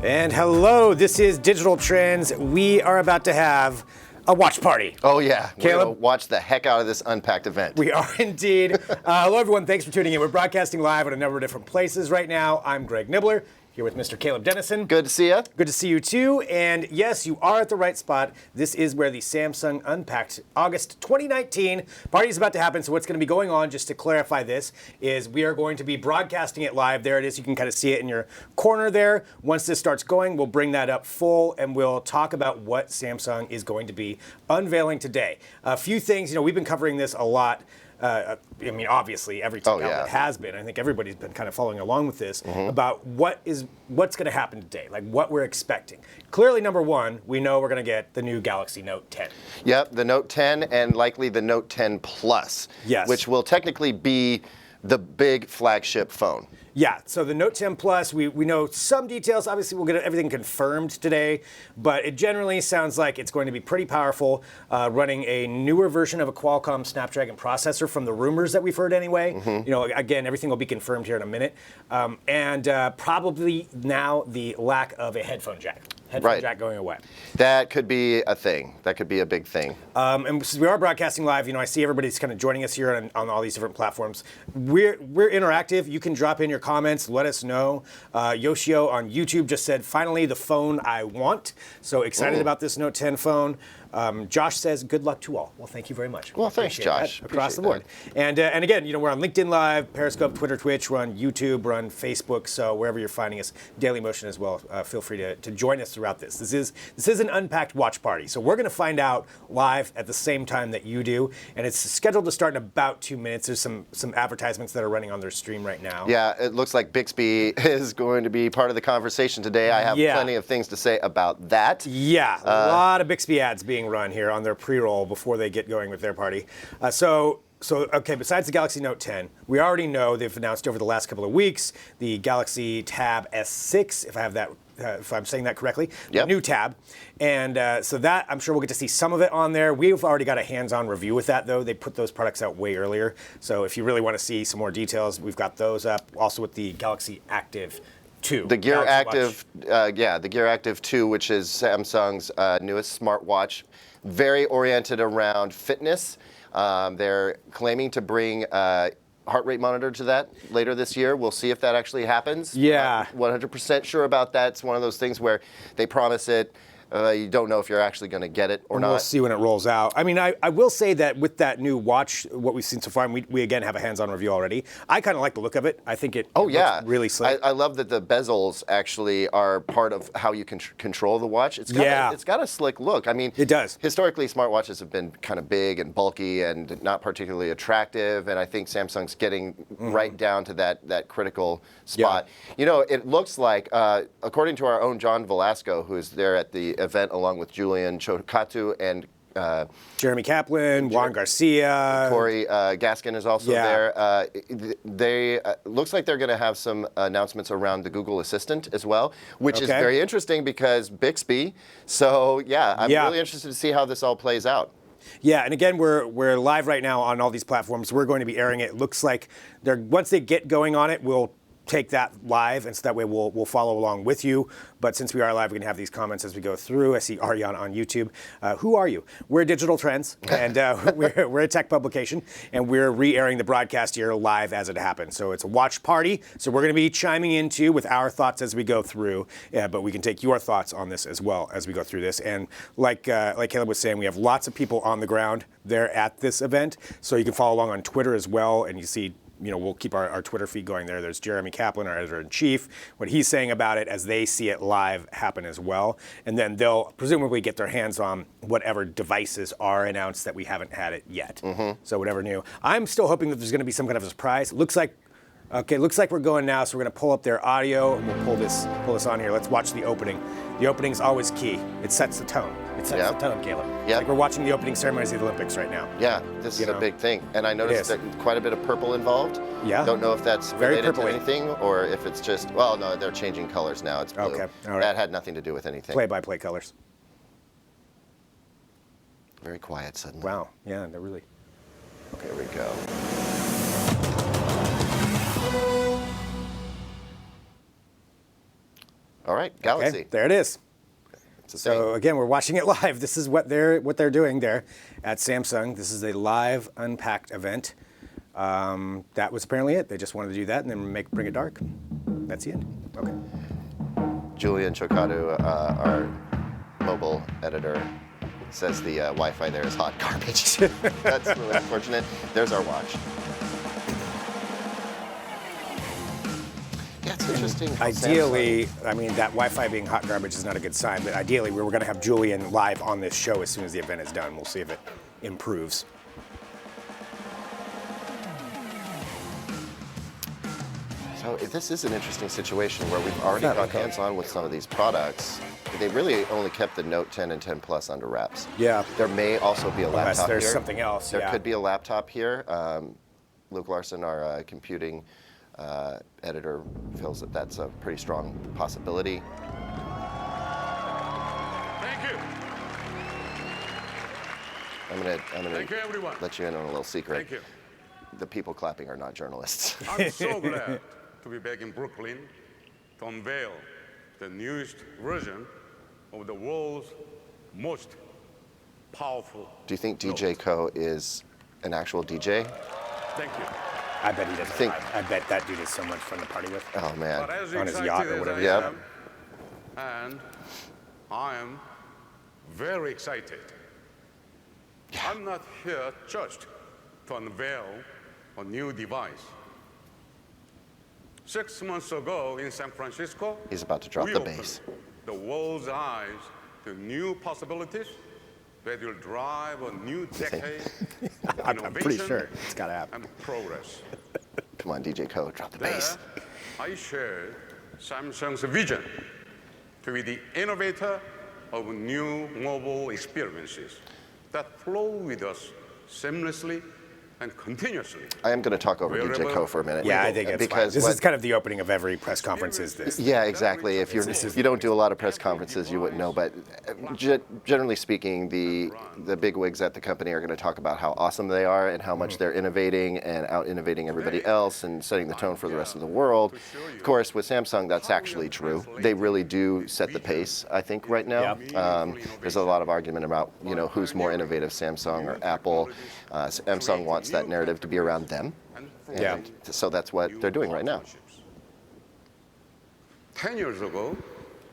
And hello, this is Digital Trends. We are about to have a watch party. Oh yeah, Caleb? we're gonna watch the heck out of this Unpacked event. We are indeed. Hello everyone, thanks for tuning in. We're broadcasting live at a number of different places right now. I'm Greg Nibbler, here with Mr. Caleb Dennison. Good to see you. Good to see you too. And yes, you are at the right spot. This is where the Samsung Unpacked August 2019 party is about to happen. So what's going to be going on, just to clarify this, is we are going to be broadcasting it live. There it is. You can kind of see it in your corner there. Once this starts going, we'll bring that up full and we'll talk about what Samsung is going to be unveiling today. A few things, we've been covering this a lot. Obviously, every tech outlet has been. I think everybody's been kind of following along with this about what's going to happen today, like what we're expecting. Clearly, number one, we know we're going to get the new Galaxy Note 10. Yep, the Note 10 and likely the Note 10 Plus, which will technically be the big flagship phone. Yeah, so the Note 10 Plus, we know some details. Obviously, we'll get everything confirmed today, but it generally sounds like it's going to be pretty powerful, running a newer version of a Qualcomm Snapdragon processor from the rumors that we've heard anyway. Again, everything will be confirmed here in a minute. And probably now the lack of a headphone jack. Jack going away. That could be a thing. That could be a big thing. And since we are broadcasting live, I see everybody's kind of joining us here on all these different platforms. We're interactive. You can drop in your comments. Let us know. Yoshio on YouTube just said, finally the phone I want. So excited about this Note 10 phone. Josh says, good luck to all. Well, thank you very much. Well, thanks, Josh. Across the board. And again, we're on LinkedIn Live, Periscope, Twitter, Twitch. We're on YouTube. We're on Facebook. So wherever you're finding us, Dailymotion as well. Feel free to join us throughout this. This is an Unpacked watch party. So we're going to find out live at the same time that you do. And it's scheduled to start in about 2 minutes. There's some advertisements that are running on their stream right now. Yeah, it looks like Bixby is going to be part of the conversation today. I have plenty of things to say about that. Yeah, a lot of Bixby ads being run here on their pre-roll before they get going with their party. Okay, besides the Galaxy Note 10, we already know they've announced over the last couple of weeks the Galaxy Tab S6, if I'm saying that correctly, the new Tab. And so that, I'm sure we'll get to see some of it on there. We've already got a hands-on review with that, though. They put those products out way earlier. So if you really want to see some more details, we've got those up. Also with the Galaxy Active 2. The Gear Active, the Gear Active 2, which is Samsung's newest smartwatch, very oriented around fitness. They're claiming to bring a heart rate monitor to that later this year. We'll see if that actually happens. Yeah. 100% sure about that. It's one of those things where they promise it. You don't know if you're actually going to get it or not. We'll see when it rolls out. I mean, I will say that with that new watch, what we've seen so far, and we again have a hands-on review already, I kind of like the look of it. I think it looks really slick. I love that the bezels actually are part of how you can control the watch. It's got a slick look. I mean, it does. Historically, smartwatches have been kind of big and bulky and not particularly attractive, and I think Samsung's getting right down to that critical spot. It looks like, according to our own John Velasco, who's there at the event along with Julian Chokkattu and Jeremy Kaplan, Juan Garcia. Corey Gaskin is also there. They looks like they're going to have some announcements around the Google Assistant as well, which is very interesting because Bixby. So I'm really interested to see how this all plays out. Yeah, and again, we're live right now on all these platforms. We're going to be airing it. Looks like once they get going on it, we'll take that live, and so that way we'll follow along with you. But since we are live, we can have these comments as we go through. I see Aryan on YouTube. Who are you? We're Digital Trends, and we're a tech publication, and we're re-airing the broadcast here live as it happens. So it's a watch party, so we're going to be chiming into with our thoughts as we go through, but we can take your thoughts on this as well as we go through this. And like Caleb was saying, we have lots of people on the ground there at this event, so you can follow along on Twitter as well, and you see we'll keep our Twitter feed going there. There's Jeremy Kaplan, our editor-in-chief, what he's saying about it as they see it live happen as well. And then they'll presumably get their hands on whatever devices are announced that we haven't had it yet. So whatever new. I'm still hoping that there's going to be some kind of a surprise. Looks like we're going now, so we're going to pull up their audio, and we'll pull this on here. Let's watch the opening. The opening's always key. It sets the tone. It sets the tone, Caleb. It's like we're watching the opening ceremonies of the Olympics right now. Yeah, this is a big thing. And I noticed that quite a bit of purple involved. Yeah. Don't know if that's related to anything or if it's just, well, no, they're changing colors now. It's blue. Okay, all right. That had nothing to do with anything. Play-by-play colors. Very quiet suddenly. Wow, yeah, they're really. Okay, here we go. All right, Galaxy. Okay, there it is. It's a So thing. again, we're watching it live. This is what they're doing there at Samsung. This is a live Unpacked event. That was apparently it. They just wanted to do that and then bring it dark. That's the end. Okay. Julian Chokkattu, our mobile editor, says the Wi-Fi there is hot garbage. That's really unfortunate. There's our watch. Yeah, it's interesting. how Ideally, I mean, that Wi-Fi being hot garbage is not a good sign, but ideally we were going to have Julian live on this show as soon as the event is done. We'll see if it improves. So this is an interesting situation where we've already got hands-on with some of these products. They really only kept the Note 10 and 10 Plus under wraps. Yeah. There may also be a Unless laptop there's here. something else. There yeah. could be a laptop here. Luke Larson, our computing editor, feels that that's a pretty strong possibility. Thank you. I'm gonna Thank you, everyone. let you in on a little secret. Thank you. The people clapping are not journalists. I'm so glad to be back in Brooklyn to unveil the newest version of the world's most powerful. Do you think DJ Co is an actual DJ? Thank you. I bet he doesn't. Think- I bet that dude is so much fun to party with. Oh man. But as On his excited yacht or as whatever. I Yeah. am, and I am very excited. I'm not here just to unveil a new device. 6 months ago in San Francisco, He's about to drop we the opened bass. the world's eyes to new possibilities that will drive a new decade I'm pretty innovation sure it's got to happen. and progress. Come on, DJ Co, drop the There, bass. I shared Samsung's vision to be the innovator of new mobile experiences that flow with us seamlessly and continuously. I am going to talk over DJ Wherever- Co for a minute. Yeah, I think it's fine. because This what- is kind of the opening of every press conference. Is this? Yeah, exactly. If you don't do a lot of press conferences, you wouldn't know. But generally speaking, the big wigs at the company are going to talk about how awesome they are and how much they're innovating and out innovating everybody else and setting the tone for the rest of the world. Of course, with Samsung, that's actually true. They really do set the pace, I think, right now. There's a lot of argument about who's more innovative, Samsung or Apple. Samsung wants that narrative to be around them. Yeah. And so that's what they're doing right now. 10 years ago,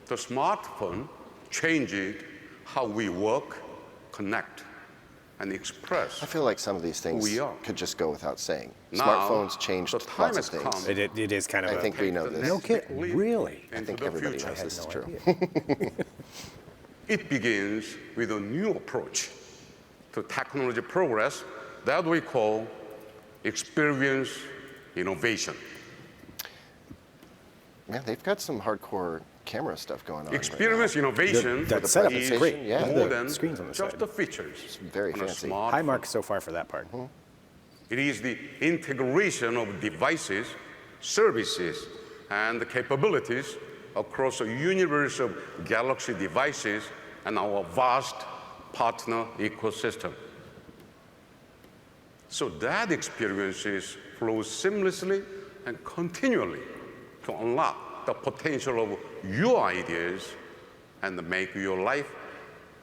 the smartphone changed how we work, connect, and express. I feel like some of these things We are. could just go without saying. Now, Smartphones changed the time lots of has things. come. It is kind of. I think we know The this. next No kid. big leap Really? I into think the everybody future. knows this is no true. idea. It begins with a new approach to technology progress that we call experience innovation. Man, they've got some hardcore camera stuff going on. Experience innovation That setup is is great. Yeah. more The than screens on the just side. the features. It's very on a fancy. smartphone. High mark so far for that part. It is the integration of devices, services, and capabilities across a universe of Galaxy devices and our vast partner ecosystem. So that experiences flow seamlessly and continually to unlock the potential of your ideas and make your life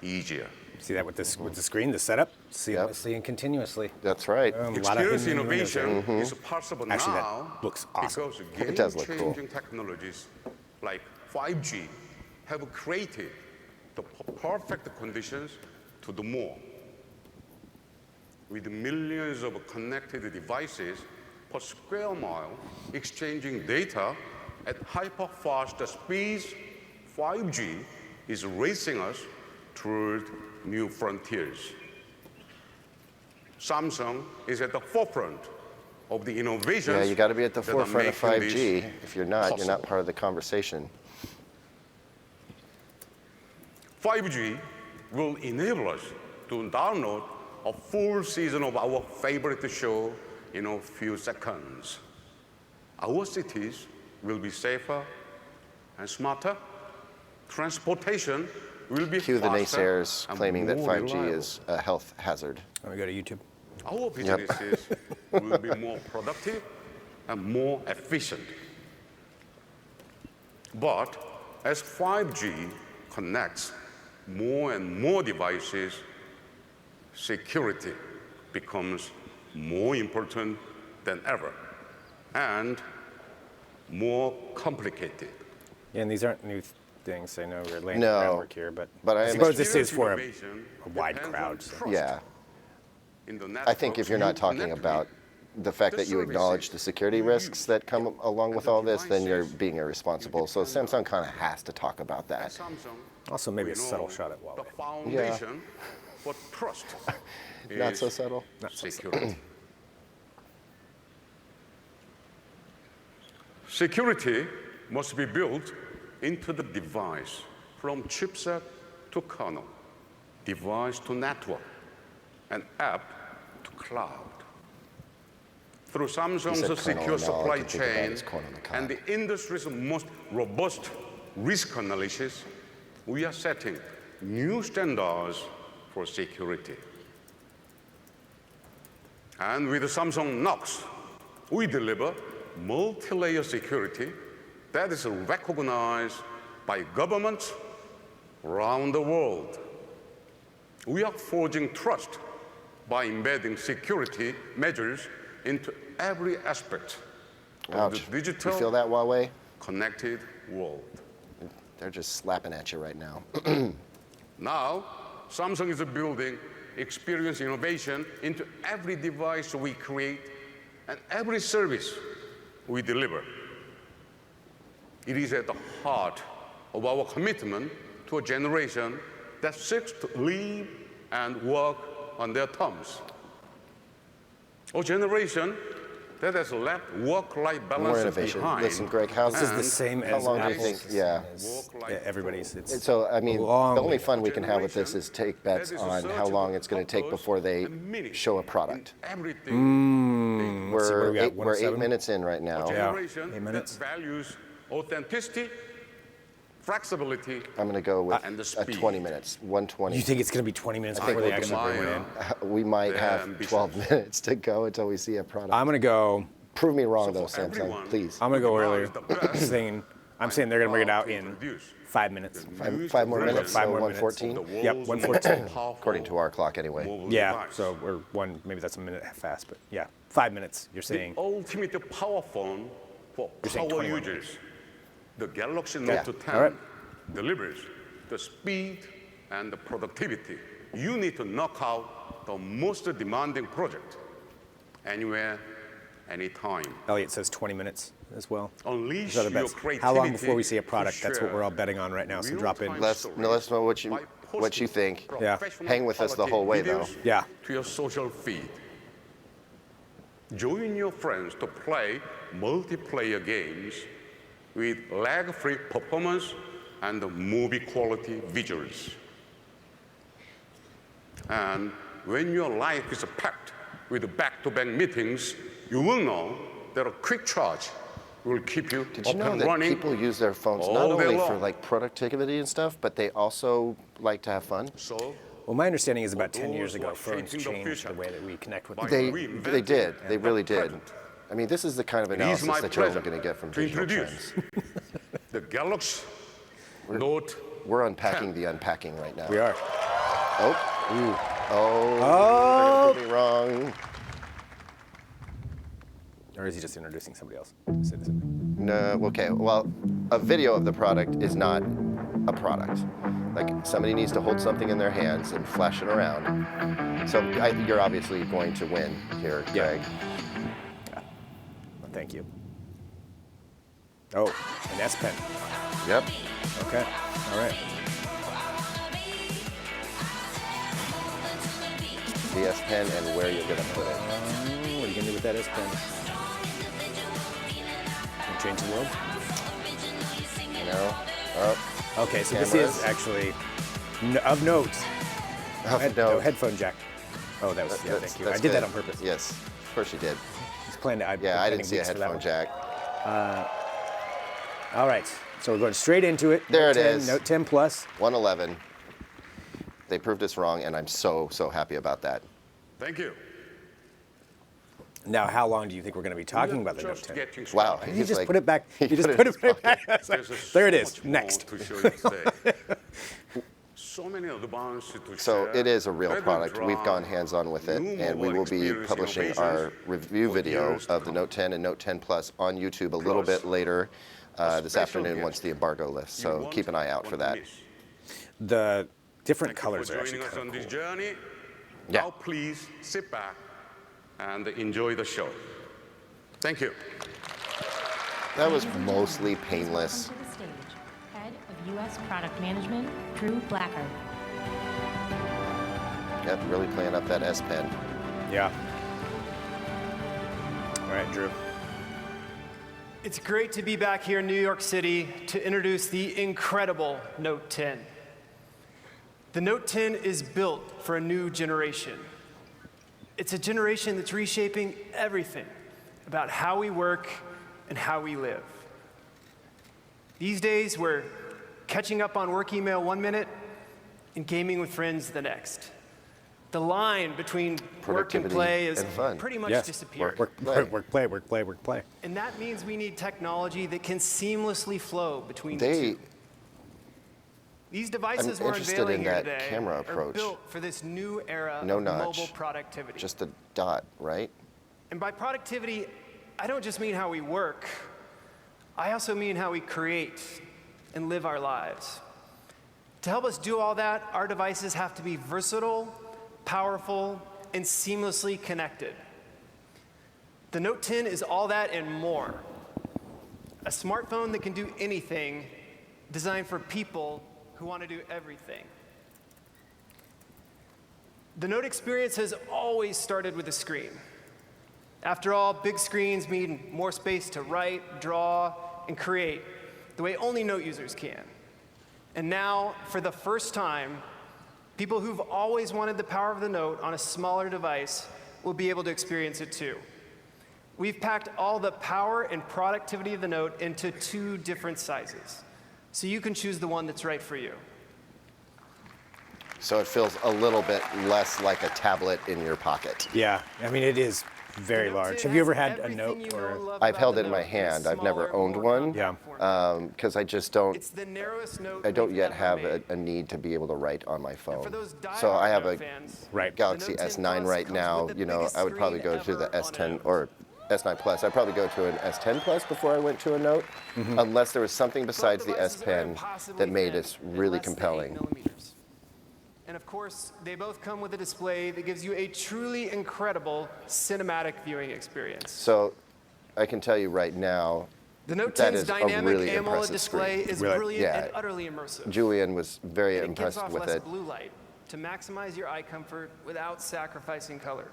easier. See that with the screen, the setup, seamlessly and continuously. That's right. A lot of Experience hidden windows there. innovation is possible Actually, that now looks awesome. because It does look cool. game-changing technologies like 5G have created the perfect conditions to do more. With millions of connected devices per square mile exchanging data at hyper-fast speeds, 5G is racing us toward new frontiers. Samsung is at the forefront of the innovations. Yeah, you got to be at the that are forefront of making 5G. this If you're not possible. part of the conversation. 5G will enable us to download a full season of our favorite show in a few seconds. Our cities will be safer and smarter. Transportation will be Cue the faster naysayers and claiming that more 5G reliable. is a health hazard. Let me go to YouTube. Our businesses will be more productive and more efficient. But As 5G connects more and more devices, security becomes more important than ever and more complicated. Yeah, and these aren't new things. I know we're laying No, the groundwork here, but but I I suppose this is Experience for innovation a wide depends crowd. on So. trust Yeah. in the I think networks if you're not you talking connect about with, the fact the that you acknowledge services the security you risks use, that come along and with the all this, then you're devices being irresponsible. So depend on. Samsung kind of has to talk about At that. Samsung, Also, maybe we a subtle know shot at the Huawei. foundation for trust Not is so subtle. Not so security. Security must be built into the device, from chipset to kernel, device to network, and app to cloud. Through said Samsung's kernel, secure and all I supply could think about chain is corn on the cob. and the industry's most robust risk analysis, we are setting new standards for security. And with Samsung Knox, we deliver multi-layer security that is recognized by governments around the world. We are forging trust by embedding security measures into every aspect of Ouch. the digital You feel that, Huawei? connected world. They're just slapping at you right now. Now, Samsung is building experience innovation into every device we create and every service we deliver. It is at the heart of our commitment to a generation that seeks to live and work on their terms. A generation that has left work-life More balance innovation. behind. Listen, Greg, how This is the same how as long do you Apple's. think? Yeah. Everybody's. It's So, I mean, long the only way. fun we can have with this is take bets on how long it's going to take before they show a product. Everything. Let's see, what do We're we got? eight, we're 8 107? minutes in right now. Yeah. Generation 8 minutes. that values authenticity, flexibility, I'm going to go with and the a speed. 20 minutes, 120. You think it's going to be 20 minutes think before they we'll actually be bring it in? We might Their have ambitions. 12 minutes to go until we see a product. I'm going to go. Prove me wrong, though, for Samsung, everyone, please. I'm going to go Now earlier. is the best. I'm saying they're going to bring it out to in introduce 5 minutes. Five more version minutes, Five so more minutes. 114? Yep, world's 114. most powerful According to our clock, anyway. mobile Yeah, device. so we're one. Maybe that's a minute fast, but yeah, 5 minutes. You're The saying. ultimate power phone for saying power 21 users. The Galaxy Yeah. Note 10 All right. delivers the speed and the productivity you need to knock out the most demanding project anywhere, anytime. Elliot says 20 minutes as well. Unleash Those are the your bets. creativity. How long before we see a to product? That's what we're all share betting on right now. So drop in. real-time Let's stories know what you by posting think. Yeah. professional Hang with us the quality whole way, videos though. Yeah. To your social feed. Join your friends to play multiplayer games with lag-free performance and movie quality visuals. And when your life is packed with back-to-back meetings, you will know that a quick charge will keep you Did up you know and that running. people use their phones all not day only for long. like productivity and stuff, but they also like to have fun? So Well, my understanding is about 10 years those ago, who are phones shaping the changed the future way that we connect with by the They did. They reinventing really the did. present. I mean, this is the kind of It is analysis my that you're only pleasure going to get from to digital introduce trends. the Galaxy Note. We're unpacking the unpacking right now. We are. Oh, prove me wrong. Or is he just introducing somebody else? Say the same thing. No, okay. Well, a video of the product is not a product. Like somebody needs to hold something in their hands and flash it around. So you're obviously going to win here, Yeah. Greg. Well, thank you. Oh, an S Pen. Yep. Okay. All right. The S Pen and where you're going to put it. What are you gonna do with that S Pen? Gonna change the world? You know? Oh, Okay, so this Cameras. is actually of note. No headphone jack. Oh, that was thank you. I did that on purpose. Yes, of course you did. Just planned it. Yeah, I didn't see a headphone jack. All right, so we're going straight into it. There Note it 10, is. Note 10 Plus. 111. They proved us wrong, and I'm so happy about that. Thank you. Now, how long do you think we're going to be talking about the Note Just 10? getting Wow. started. You He's just like- put it back. You just put put it it in his back. There's so There it is. much more Next. to show you today. So many advances to So share. it is a real Better product. We've gone draw, hands-on with it, new and we mobile will be experience publishing our innovations review for video years to of the come. Note 10 and Note 10 Plus on YouTube a little Plus, bit later this special afternoon guest once the embargo lifts. you So won't keep an eye out for want to that. miss. The different Thank you colors for are actually joining us kind on of this cool. journey. Yeah. Now please sit back and enjoy the show. Thank you. That was mostly painless. Welcome to the stage, Head of U.S. Product Management, Drew Blacker. Yep, really playing up that S Pen. Yeah. All right, Drew. It's great to be back here in New York City to introduce the incredible Note 10. The Note 10 is built for a new generation. It's a generation that's reshaping everything about how we work and how we live. These days, we're catching up on work email 1 minute and gaming with friends the next. The line between work and Productivity play is and fun. pretty much Yes. disappeared. Work, play. And that means we need technology that can seamlessly flow between the They, two. These devices I'm we're interested unveiling in here that today camera are approach. built for this new era No of notch. mobile productivity. just a dot, right? And by productivity, I don't just mean how we work. I also mean how we create and live our lives. To help us do all that, our devices have to be versatile, powerful, and seamlessly connected. The Note 10 is all that and more. A smartphone that can do anything, designed for people who want to do everything. The Note experience has always started with a screen. After all, big screens mean more space to write, draw, and create the way only Note users can. And now, for the first time, people who've always wanted the power of the Note on a smaller device will be able to experience it too. We've packed all the power and productivity of the Note into 2 different sizes, so you can choose the one that's right for you. So it feels a little bit less like a tablet in your pocket. Yeah, I mean, it is very The Note large. 10 Have you ever has had a everything Note you know or? and love I've about held the it in my Note in a hand. I've never smaller, owned more one. compact Yeah. format. Because I just don't, It's the narrowest Note I don't we've yet ever have made. a need to be able to write on my phone. For those So I diehard have Note a fans, Right. Galaxy the Note 10 S9 Plus right comes now. with the You know, biggest I would probably go screen to the ever on a S10 Note. or S9 Plus. I'd probably go to an S10 Plus before I went to a Note, unless there was something besides the S devices are Pen impossibly that made thin it at really less than 8 compelling. millimeters. And of course, they both come with a display that gives you a truly incredible cinematic viewing experience. So I can tell you right now, The Note that 10's is a dynamic really AMOLED impressive display screen. is Really? brilliant Yeah. and utterly immersive. Julian was very And it gives impressed off with less it. blue light to maximize your eye comfort without sacrificing color.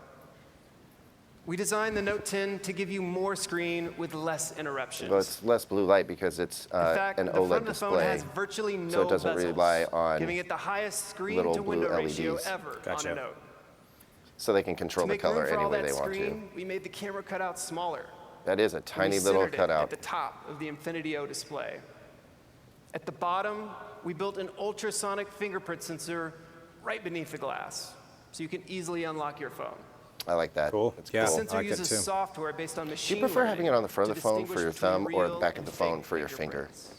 We designed the Note 10 to give you more screen with less interruptions. Well, it's less blue light because it's In fact, an the front OLED of the phone display. has virtually no so it doesn't bezels, rely on giving it the highest screen little to window blue ratio LEDs. ever Gotcha. on a Note. So they can control To the make room color for all any way that they want to. screen, we made the camera cutout smaller. That is a and tiny we little centered it cutout. at the top of the Infinity O display. At the bottom, we built an ultrasonic fingerprint sensor right beneath the glass, so you can easily unlock your phone. I like that. Cool. It's Yeah. The cool. sensor I like that uses too. software based on Do machine you prefer learning having it on the front to of the phone for your distinguish between thumb or the real back of and the phone fake for your finger? fingerprints.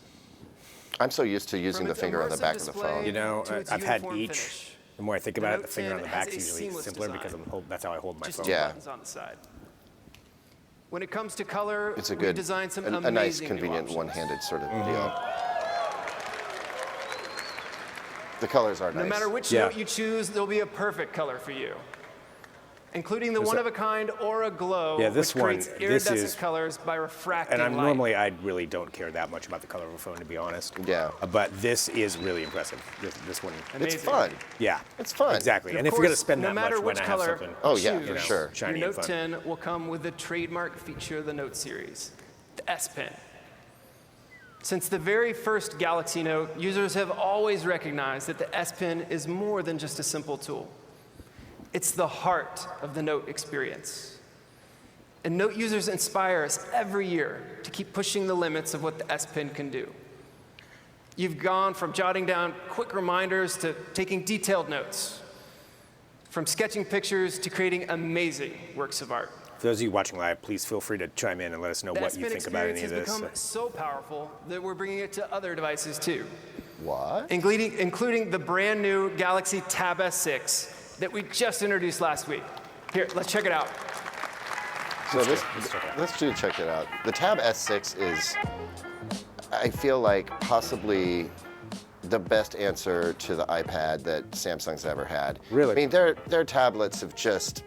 I'm so used to using From the its finger on the immersive back of the display phone. You know, to its I've had uniform each. finish. The more I think The about it, Note the finger 10 on the has back a is usually seamless simpler design. because that's how I hold my Just phone. two Yeah. buttons on the side. When it comes to color, It's a we good, designed some a nice, amazing new convenient, options. one-handed sort of deal. The colors are nice. No matter which Yeah. Note you choose, there'll be a perfect color for you, including the There's one-of-a-kind Aura Glow, Yeah, this which one- creates this iridescent is- colors by refracting And I'm light. normally, I really don't care that much about the color of a phone, to be honest. Yeah. But this is really impressive. This one. It's Amazing. fun. Yeah. It's fun. Exactly. But And of if you're going to course, spend no that matter much when which I have color something. Oh, yeah, choose, for sure. Shiny Your and Note fun. 10 will come with the trademark feature of the Note series, the S Pen. Since the very first Galaxy Note, users have always recognized that the S Pen is more than just a simple tool. It's the heart of the Note experience. And Note users inspire us every year to keep pushing the limits of what the S Pen can do. You've gone from jotting down quick reminders to taking detailed notes, from sketching pictures to creating amazing works of art. those of you watching live, please feel free to chime in and let us know The what you S Pen think about any of experience this. has become so powerful that we're bringing it to other devices too, What? including the brand new Galaxy Tab S6 that we just introduced last week. Here, let's check it out. So let's check it out. The Tab S6 is, I feel like, possibly the best answer to the iPad that Samsung's ever had. Really? I mean, their tablets have just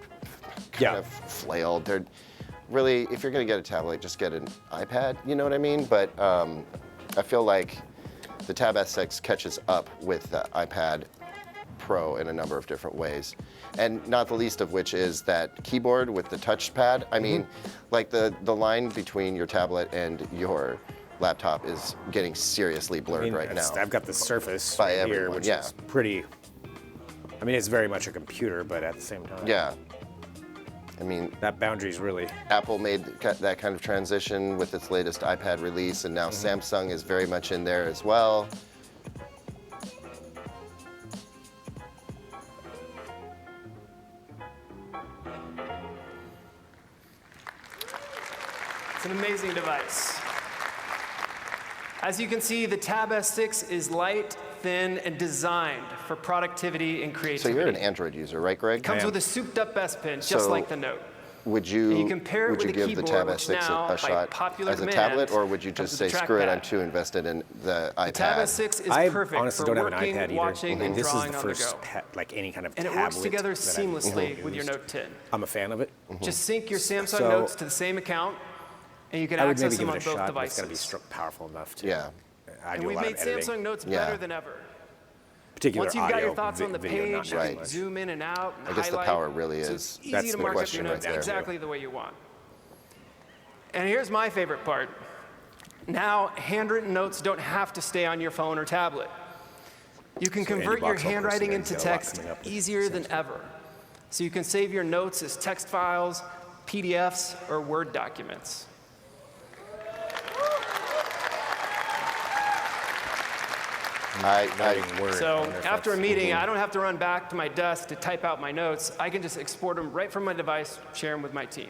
kind of flailed. They're really, if you're going to get a tablet, just get an iPad. You know what I mean? But I feel like the Tab S6 catches up with the iPad Pro in a number of different ways. And not the least of which is that keyboard with the touchpad. I mean, like the line between your tablet and your laptop is getting seriously blurred right now. I've got the Surface By right here, everyone, which yeah. is pretty. I mean, it's very much a computer, but at the same time, Yeah. I mean, that boundary's really. Apple made that kind of transition with its latest iPad release, and now Samsung is very much in there as well. It's an amazing device. As you can see, the Tab S6 is light, thin, and designed for productivity and So creativity. you're an Android user, right, Greg? It comes with a souped-up S Pen, just So- like the Note. Would you, And you can pair it would with you a give the keyboard, Tab which S6 now, a by shot popular as a demand, tablet, or would you comes just with say, a screw it, I'm trackpad. too invested in the iPad? The Tab S6 is I perfect honestly for don't have an working, iPad either. watching, and This is drawing the on the first go. like any kind of And it tablet works together that I've seamlessly with your used. Note 10. I'm a fan of it. Just sync your Samsung So- Notes to the same account, and you can I would maybe access give them it on a both shot, but it's got to be devices. powerful enough to. Yeah. I And do a we've lot made of editing, Samsung Notes Yeah. better than ever. particular Once you've audio. got your thoughts on the video, not page, that you Right. can much. zoom in and out and I guess the highlight. power really So is it's easy That's to the mark up question your right notes there. exactly the way you want. And here's my favorite part. Now, handwritten notes don't have to stay on your phone or tablet. You can So Andy convert your Boxall handwriting personally into has got a lot text coming up with easier than ever. So you can save your notes as text files, PDFs, or Word documents. Writing Word. I So wonder if after a that's- meeting, I don't have to run back to my desk to type out my notes. I can just export them right from my device, share them with my team.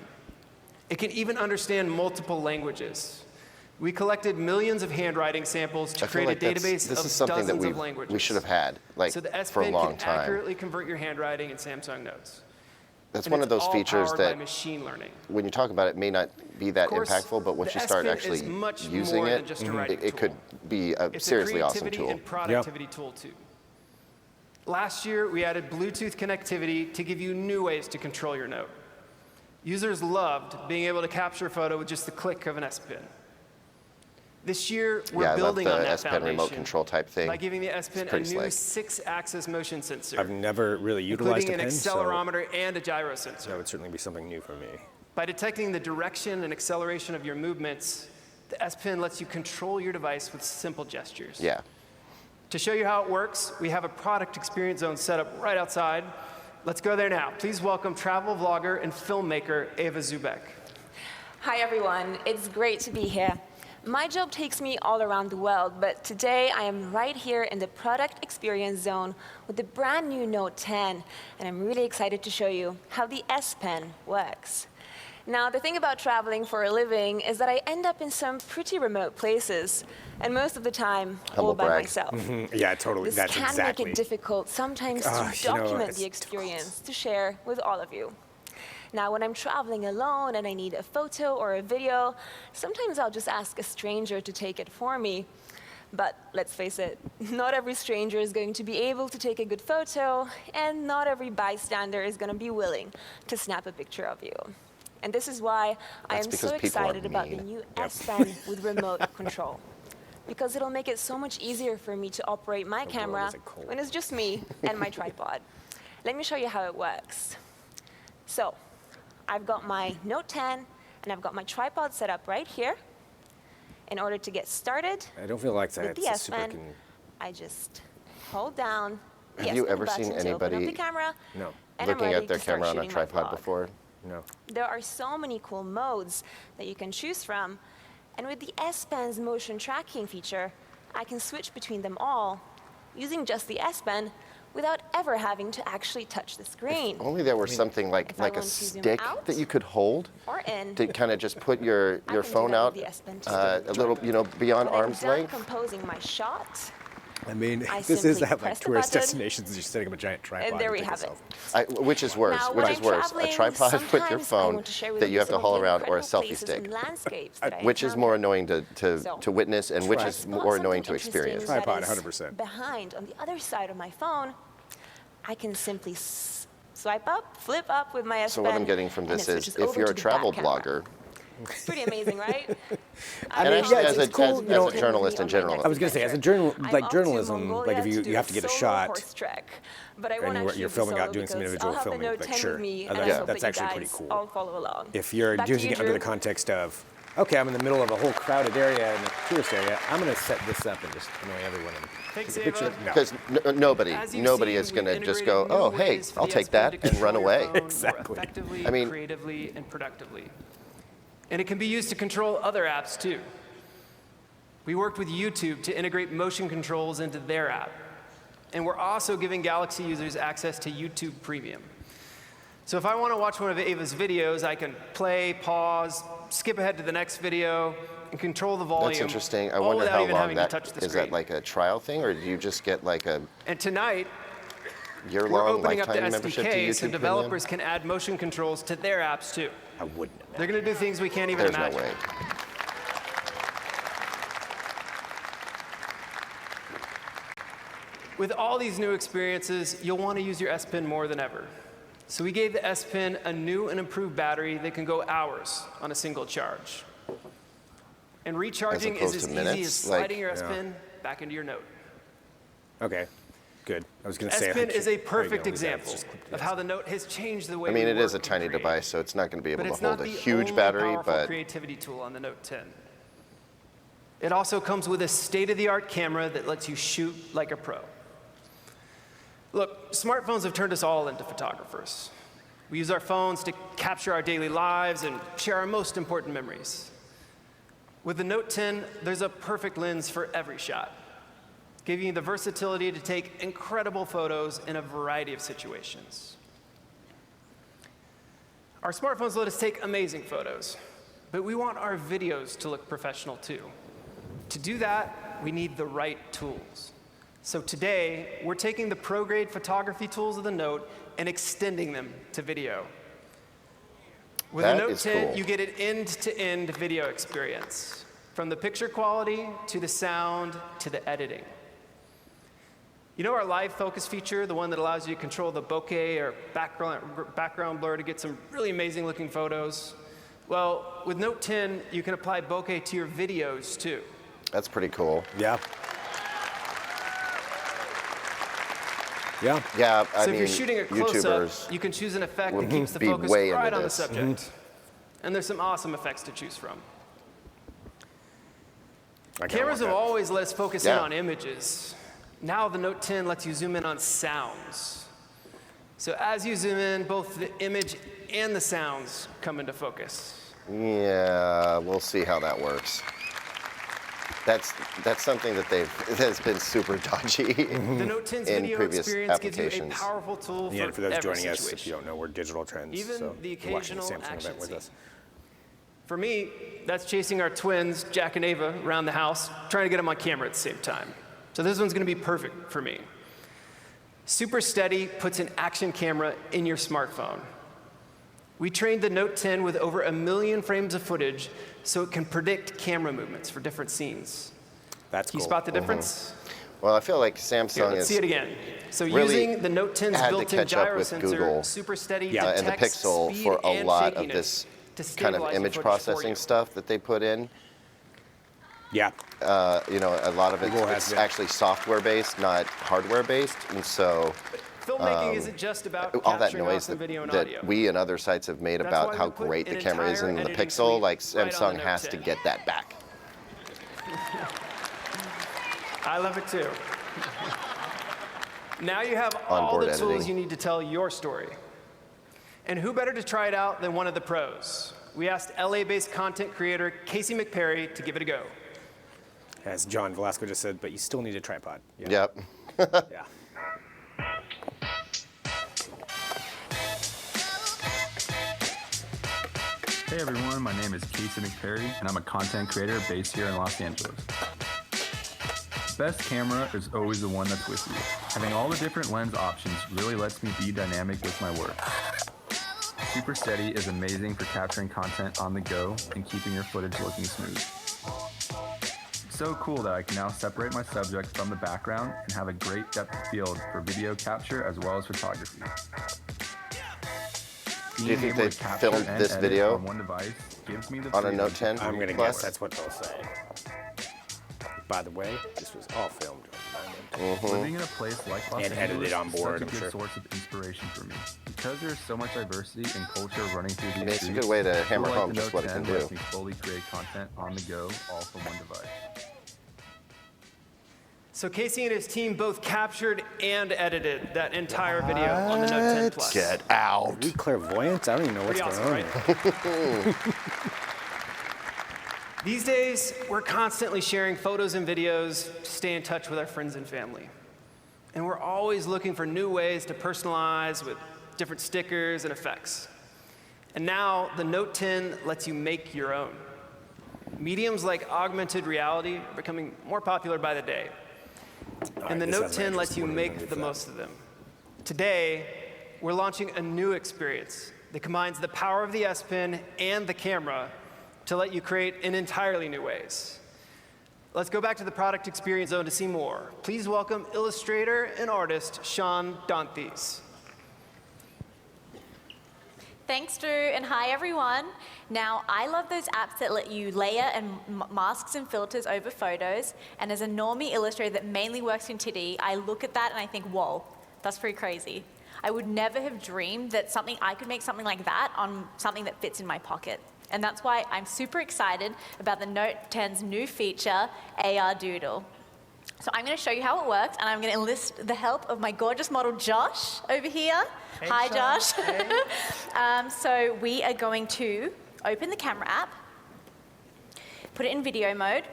It can even understand multiple languages. We collected millions of handwriting samples to I feel create like a database this of is something that dozens of languages. we should have had, like, So the S for a Pen long can time. accurately convert your handwriting in Samsung Notes. That's And one it's of those all features powered that, by machine learning. when you talk about it, may not be that Of course, impactful, but once the you start S Pen actually is much using more it, than just a writing it could tool. be a It's seriously a awesome creativity tool. and productivity tool too. Last year, we added Bluetooth connectivity to give you new ways to control your note. Users loved being able to capture a photo with just the click of an S Pen. This year, we're Yeah, I love building the on that S Pen remote foundation control type thing. by giving the S Pen a pretty new slick. 6-axis motion sensor, I've never really utilized including a an pen, so accelerometer and a gyro that sensor. would certainly be something new for me. By detecting the direction and acceleration of your movements, the S Pen lets you control your device with simple gestures. Yeah. To show you how it works, we have a product experience zone set up right outside. Let's go there now. Please welcome travel vlogger and filmmaker Ava Zubek. Hi everyone, it's great to be here. My job takes me all around the world, but today I am right here in the product experience zone with the brand new Note 10, and I'm really excited to show you how the S Pen works. Now, the thing about traveling for a living is that I end up in some pretty remote places, and most of the time, all by brag. myself. Yeah, totally. This That's can exactly. make it difficult sometimes to you know, document it's the experience to share with all of you. Now, when I'm traveling alone and I need a photo or a video, sometimes I'll just ask a stranger to take it for me. But let's face it, not every stranger is going to be able to take a good photo, and not every bystander is going to be willing to snap a picture of you. And this is why I That's am because so people are excited about the mean. new S Pen with remote control. Because it'll make it so much easier for me to operate my camera isn't cold. when it's just me and my tripod. Let me show you how it works. So, I've got my Note 10 and I've got my tripod set up right here. In order to get started I don't feel like with that's the a S super. Pen, I just hold down the Have S you Pen ever button seen to open up anybody the camera, No. and I'm looking ready at their to start camera on a shooting my tripod vlog. before? No. There are so many cool modes that you can choose from, and with the S Pen's motion tracking feature, I can switch between them all using just the S Pen without ever having to actually touch the screen. Only there was something like if I a want to zoom stick out that you could hold or in, to kind of just put your can do phone that out with the S Pen too. a little, beyond When I'm arm's done length. composing my shot, I mean, I this is simply at like press the tourist button, destinations. You're setting up a giant tripod. and there to we take a have it. selfie. Which is worse? Now, Which when is I'm worse? A traveling, tripod with your sometimes I phone want to share with that you you have to some of haul the around, or a incredible selfie places stick? and landscapes that I Which is found more here. annoying So, to witness, and which I is spot more annoying to something interesting experience? Tripod, that is 100%. Behind, on the other side of my phone, I can simply swipe up, flip up with my S So Pen. what I'm getting from and this it is, switches if over you're to a the travel back camera. blogger, It's pretty amazing, right? and mean, actually yeah, as it's cool, you know, a journalist in general, I was gonna say, as a journalism, like if you have to get a shot, and you're filming out doing some individual filming, like sure, that's actually pretty cool. I'll follow along. If you're Back to using you, it under the Drew. context of, okay, I'm in the middle of a whole crowded area in a tourist area, I'm gonna set this up and just annoy everyone and Thanks, take a picture. Ava. No. because nobody As you've nobody seen, is going to we've just go, integrated oh, new hey, ways for I'll the take S Pen that to and control run your away. phone more Exactly. Effectively, I mean- creatively, and productively. And it can be used to control other apps too. We worked with YouTube to integrate motion controls into their app. And we're also giving Galaxy users access to YouTube Premium. So if I want to watch one of Ava's videos, I can play, pause, skip ahead to the next video, and control the volume. That's interesting. I all wonder without how even long having to that touch the is. screen. That like a trial thing, or do you just get like a And tonight, we're year-long opening up the lifetime membership to SDK YouTube so developers can add motion controls to their apps too. I wouldn't. They're going to do things we can't even There's imagine. no way. With all these new experiences, you'll want to use your S Pen more than ever. So we gave the S Pen a new and improved battery that can go hours on a single charge. And recharging is opposed as to easy minutes? as sliding Like- your S Yeah. Pen back into your note. Okay, good. I was gonna S say. Pen is a how are you perfect gonna use that? example It's just- of how the note has changed the way I mean, we it is a work and tiny create. device, so it's not going to be able But to it's hold not a the huge only battery, powerful but creativity tool on the Note 10. It also comes with a state-of-the-art camera that lets you shoot like a pro. Look, smartphones have turned us all into photographers. We use our phones to capture our daily lives and share our most important memories. With the Note 10, there's a perfect lens for every shot, giving you the versatility to take incredible photos in a variety of situations. Our smartphones let us take amazing photos, but we want our videos to look professional too. To do that, we need the right tools. So today, we're taking the pro-grade photography tools of the Note and extending them to video. With the That Note is 10, cool. you get an end-to-end video experience, from the picture quality to the sound to the editing. You know our live focus feature, the one that allows you to control the bokeh or background blur to get some really amazing looking photos? Well, with Note 10, you can apply bokeh to your videos too. that's pretty cool. Yeah. Yeah. Yeah, I So mean, if you're shooting a close-up, YouTubers you can choose an effect would that keeps the be focus way right into on the this. subject. And there's some awesome effects to choose from. I kinda Cameras want have that. always let us focus in Yeah. on images. Now the Note 10 lets you zoom in on sounds. So as you zoom in, both the image and the sounds come into focus. Yeah, we'll see how that works. That's something that has been super dodgy The Note 10's in video previous experience gives you a applications. powerful tool Yeah, and for those every joining us, if situation. you don't know, we're Digital Trends. Even so the you're watching the occasional Samsung action event with scene. us. For me, that's chasing our twins, Jack and Ava, around the house, trying to get them on camera at the same time. So this one's going to be perfect for me. Super Steady puts an action camera in your smartphone. We trained the Note 10 with over 1 million frames of footage so it can predict camera movements for different scenes. That's Can cool. you spot the difference? Well, I feel like Here, Samsung let's is see it again. So really using the Note 10's had to built-in catch up gyro with sensor, Google, Super Steady and the detects Pixel speed for a and lot of shakiness this to kind of stabilize the image footage for processing you. stuff that they put in. Yeah. A lot of Google has it's it. actually software-based, not hardware-based, and so Filmmaking isn't just about all that capturing noise awesome video and that audio. we and other sites have made That's about why how we put great the an camera is in entire the editing Pixel, suite like right on Samsung the Note has 10. to get that back. I love it too. Now you have all Onboard the tools editing. you need to tell your story. And who better to try it out than one of the pros? We asked LA-based content creator Casey McPerry to give it a go. As John Velasco just said, but you still need a tripod. Yeah. Yep. Yeah. Hey everyone, my name is Casey McPerry, and I'm a content creator based here in Los Angeles. Best camera is always the one that's with you. Having all the different lens options really lets me be dynamic with my work. Super Steady is amazing for capturing content on the go and keeping your footage looking smooth. It's so cool that I can now separate my subject from the background and have a great depth of field for video capture as well as photography. Do you think they filmed this video on one device gives me the on a Note 10 I'm gonna Plus? guess that's what they'll say. By the way, this was all filmed on my Note 10. Living in a place like Los And Angeles edited on board, is I'm such a sure. good source of inspiration for me. Because there's so much diversity and culture running through these It's a streets, good way to hammer tool like home the just Note what it 10 can lets do. me fully create content on the go, all from one device. So Casey and his team both captured and edited that entire video on the Note 10 Plus. Get out. Are we clairvoyant? I don't even know what's Pretty going awesome, on. right? These days, we're constantly sharing photos and videos to stay in touch with our friends and family. And we're always looking for new ways to personalize with different stickers and effects. And now, the Note 10 lets you make your own. Mediums like augmented reality are becoming more popular by the day. And the this Note sounds very 10 lets you interesting. What are we make gonna do the for that? most of them. Today, we're launching a new experience that combines the power of the S Pen and the camera to let you create in entirely new ways. Let's go back to the product experience zone to see more. Please welcome illustrator and artist Sean Dantes. Thanks, Drew, and hi, everyone. Now, I love those apps that let you layer and masks and filters over photos, and as a normie illustrator that mainly works in 2D, I look at that and I think, whoa, that's pretty crazy. I would never have dreamed that I could make something like that on something that fits in my pocket. And that's why I'm super excited about the Note 10's new feature, AR Doodle. So I'm going to show you how it works, and I'm going to enlist the help of my gorgeous model, Josh, over here. Hey, Hi, Josh. Josh. So we are going to open the camera app, put it in video mode,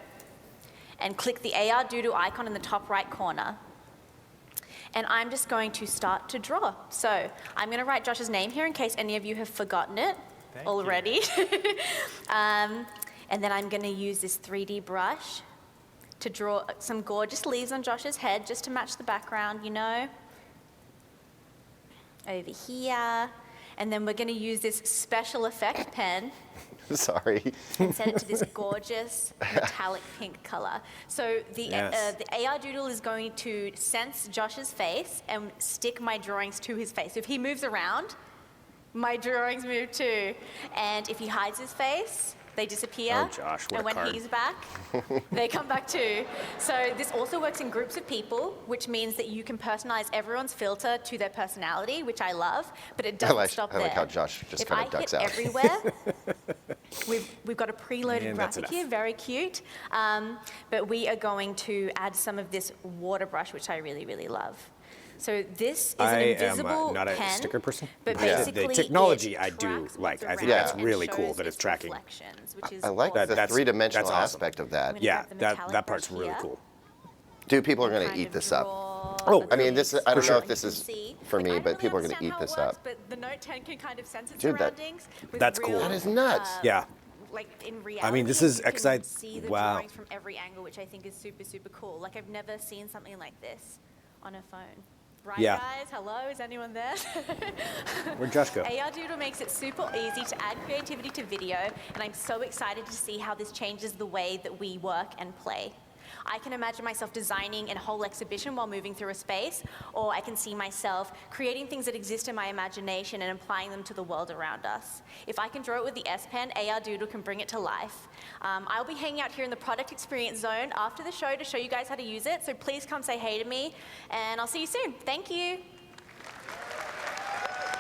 and click the AR Doodle icon in the top right corner. And I'm just going to start to draw. So I'm going to write Josh's name here in case any of you have forgotten it already. And then I'm going to use this 3D brush to draw some gorgeous leaves on Josh's head just to match the background, you know. Over here. And then we're going to use this special effect pen Sorry. and set it to this gorgeous metallic pink color. So the AR Doodle is going to sense Josh's face and stick my drawings to his face. So if he moves around, my drawings move too. And if he hides his face, they disappear. Oh, Josh, what and a when card. he's back, they come back too. So this also works in groups of people, which means that you can personalize everyone's filter to their personality, which I love, but it doesn't stop there. I like how Josh just kind of ducks out. If I hit everywhere, we've got a preloaded And that's graphic enough. here, very cute. But we are going to add some of this water brush, which I really, really love. So this is an invisible not a pen, sticker person. but Yeah. basically The technology it I do tracks like. what's I think around that's and really shows cool that it's its tracking. reflections, which is I like awesome. the That's three-dimensional awesome. aspect of that. I'm gonna Yeah, grab the that metallic part's brush really here. cool. Dude, people are going to Kind eat of this up. draw Oh, the I mean, this. I don't leaves know so if you this can is see. for Like, me, I but don't people are really going to eat understand this how it up. works, But the Note 10 can kind of sense its Dude, surroundings. With That's real, cool. That is nuts. Yeah. Like in reality, I mean, this is you can exciting. see the Wow. drawings from every angle, which I think is super, super cool. Like I've never seen something like this on a phone. Right, Yeah. guys? Hello, is anyone there? Where'd Josh go? AR Doodle makes it super easy to add creativity to video, and I'm so excited to see how this changes the way that we work and play. I can imagine myself designing a whole exhibition while moving through a space, or I can see myself creating things that exist in my imagination and applying them to the world around us. If I can draw it with the S Pen, AR Doodle can bring it to life. I'll be hanging out here in the product experience zone after the show to show you guys how to use it, so please come say hey to me, and I'll see you soon. Thank you.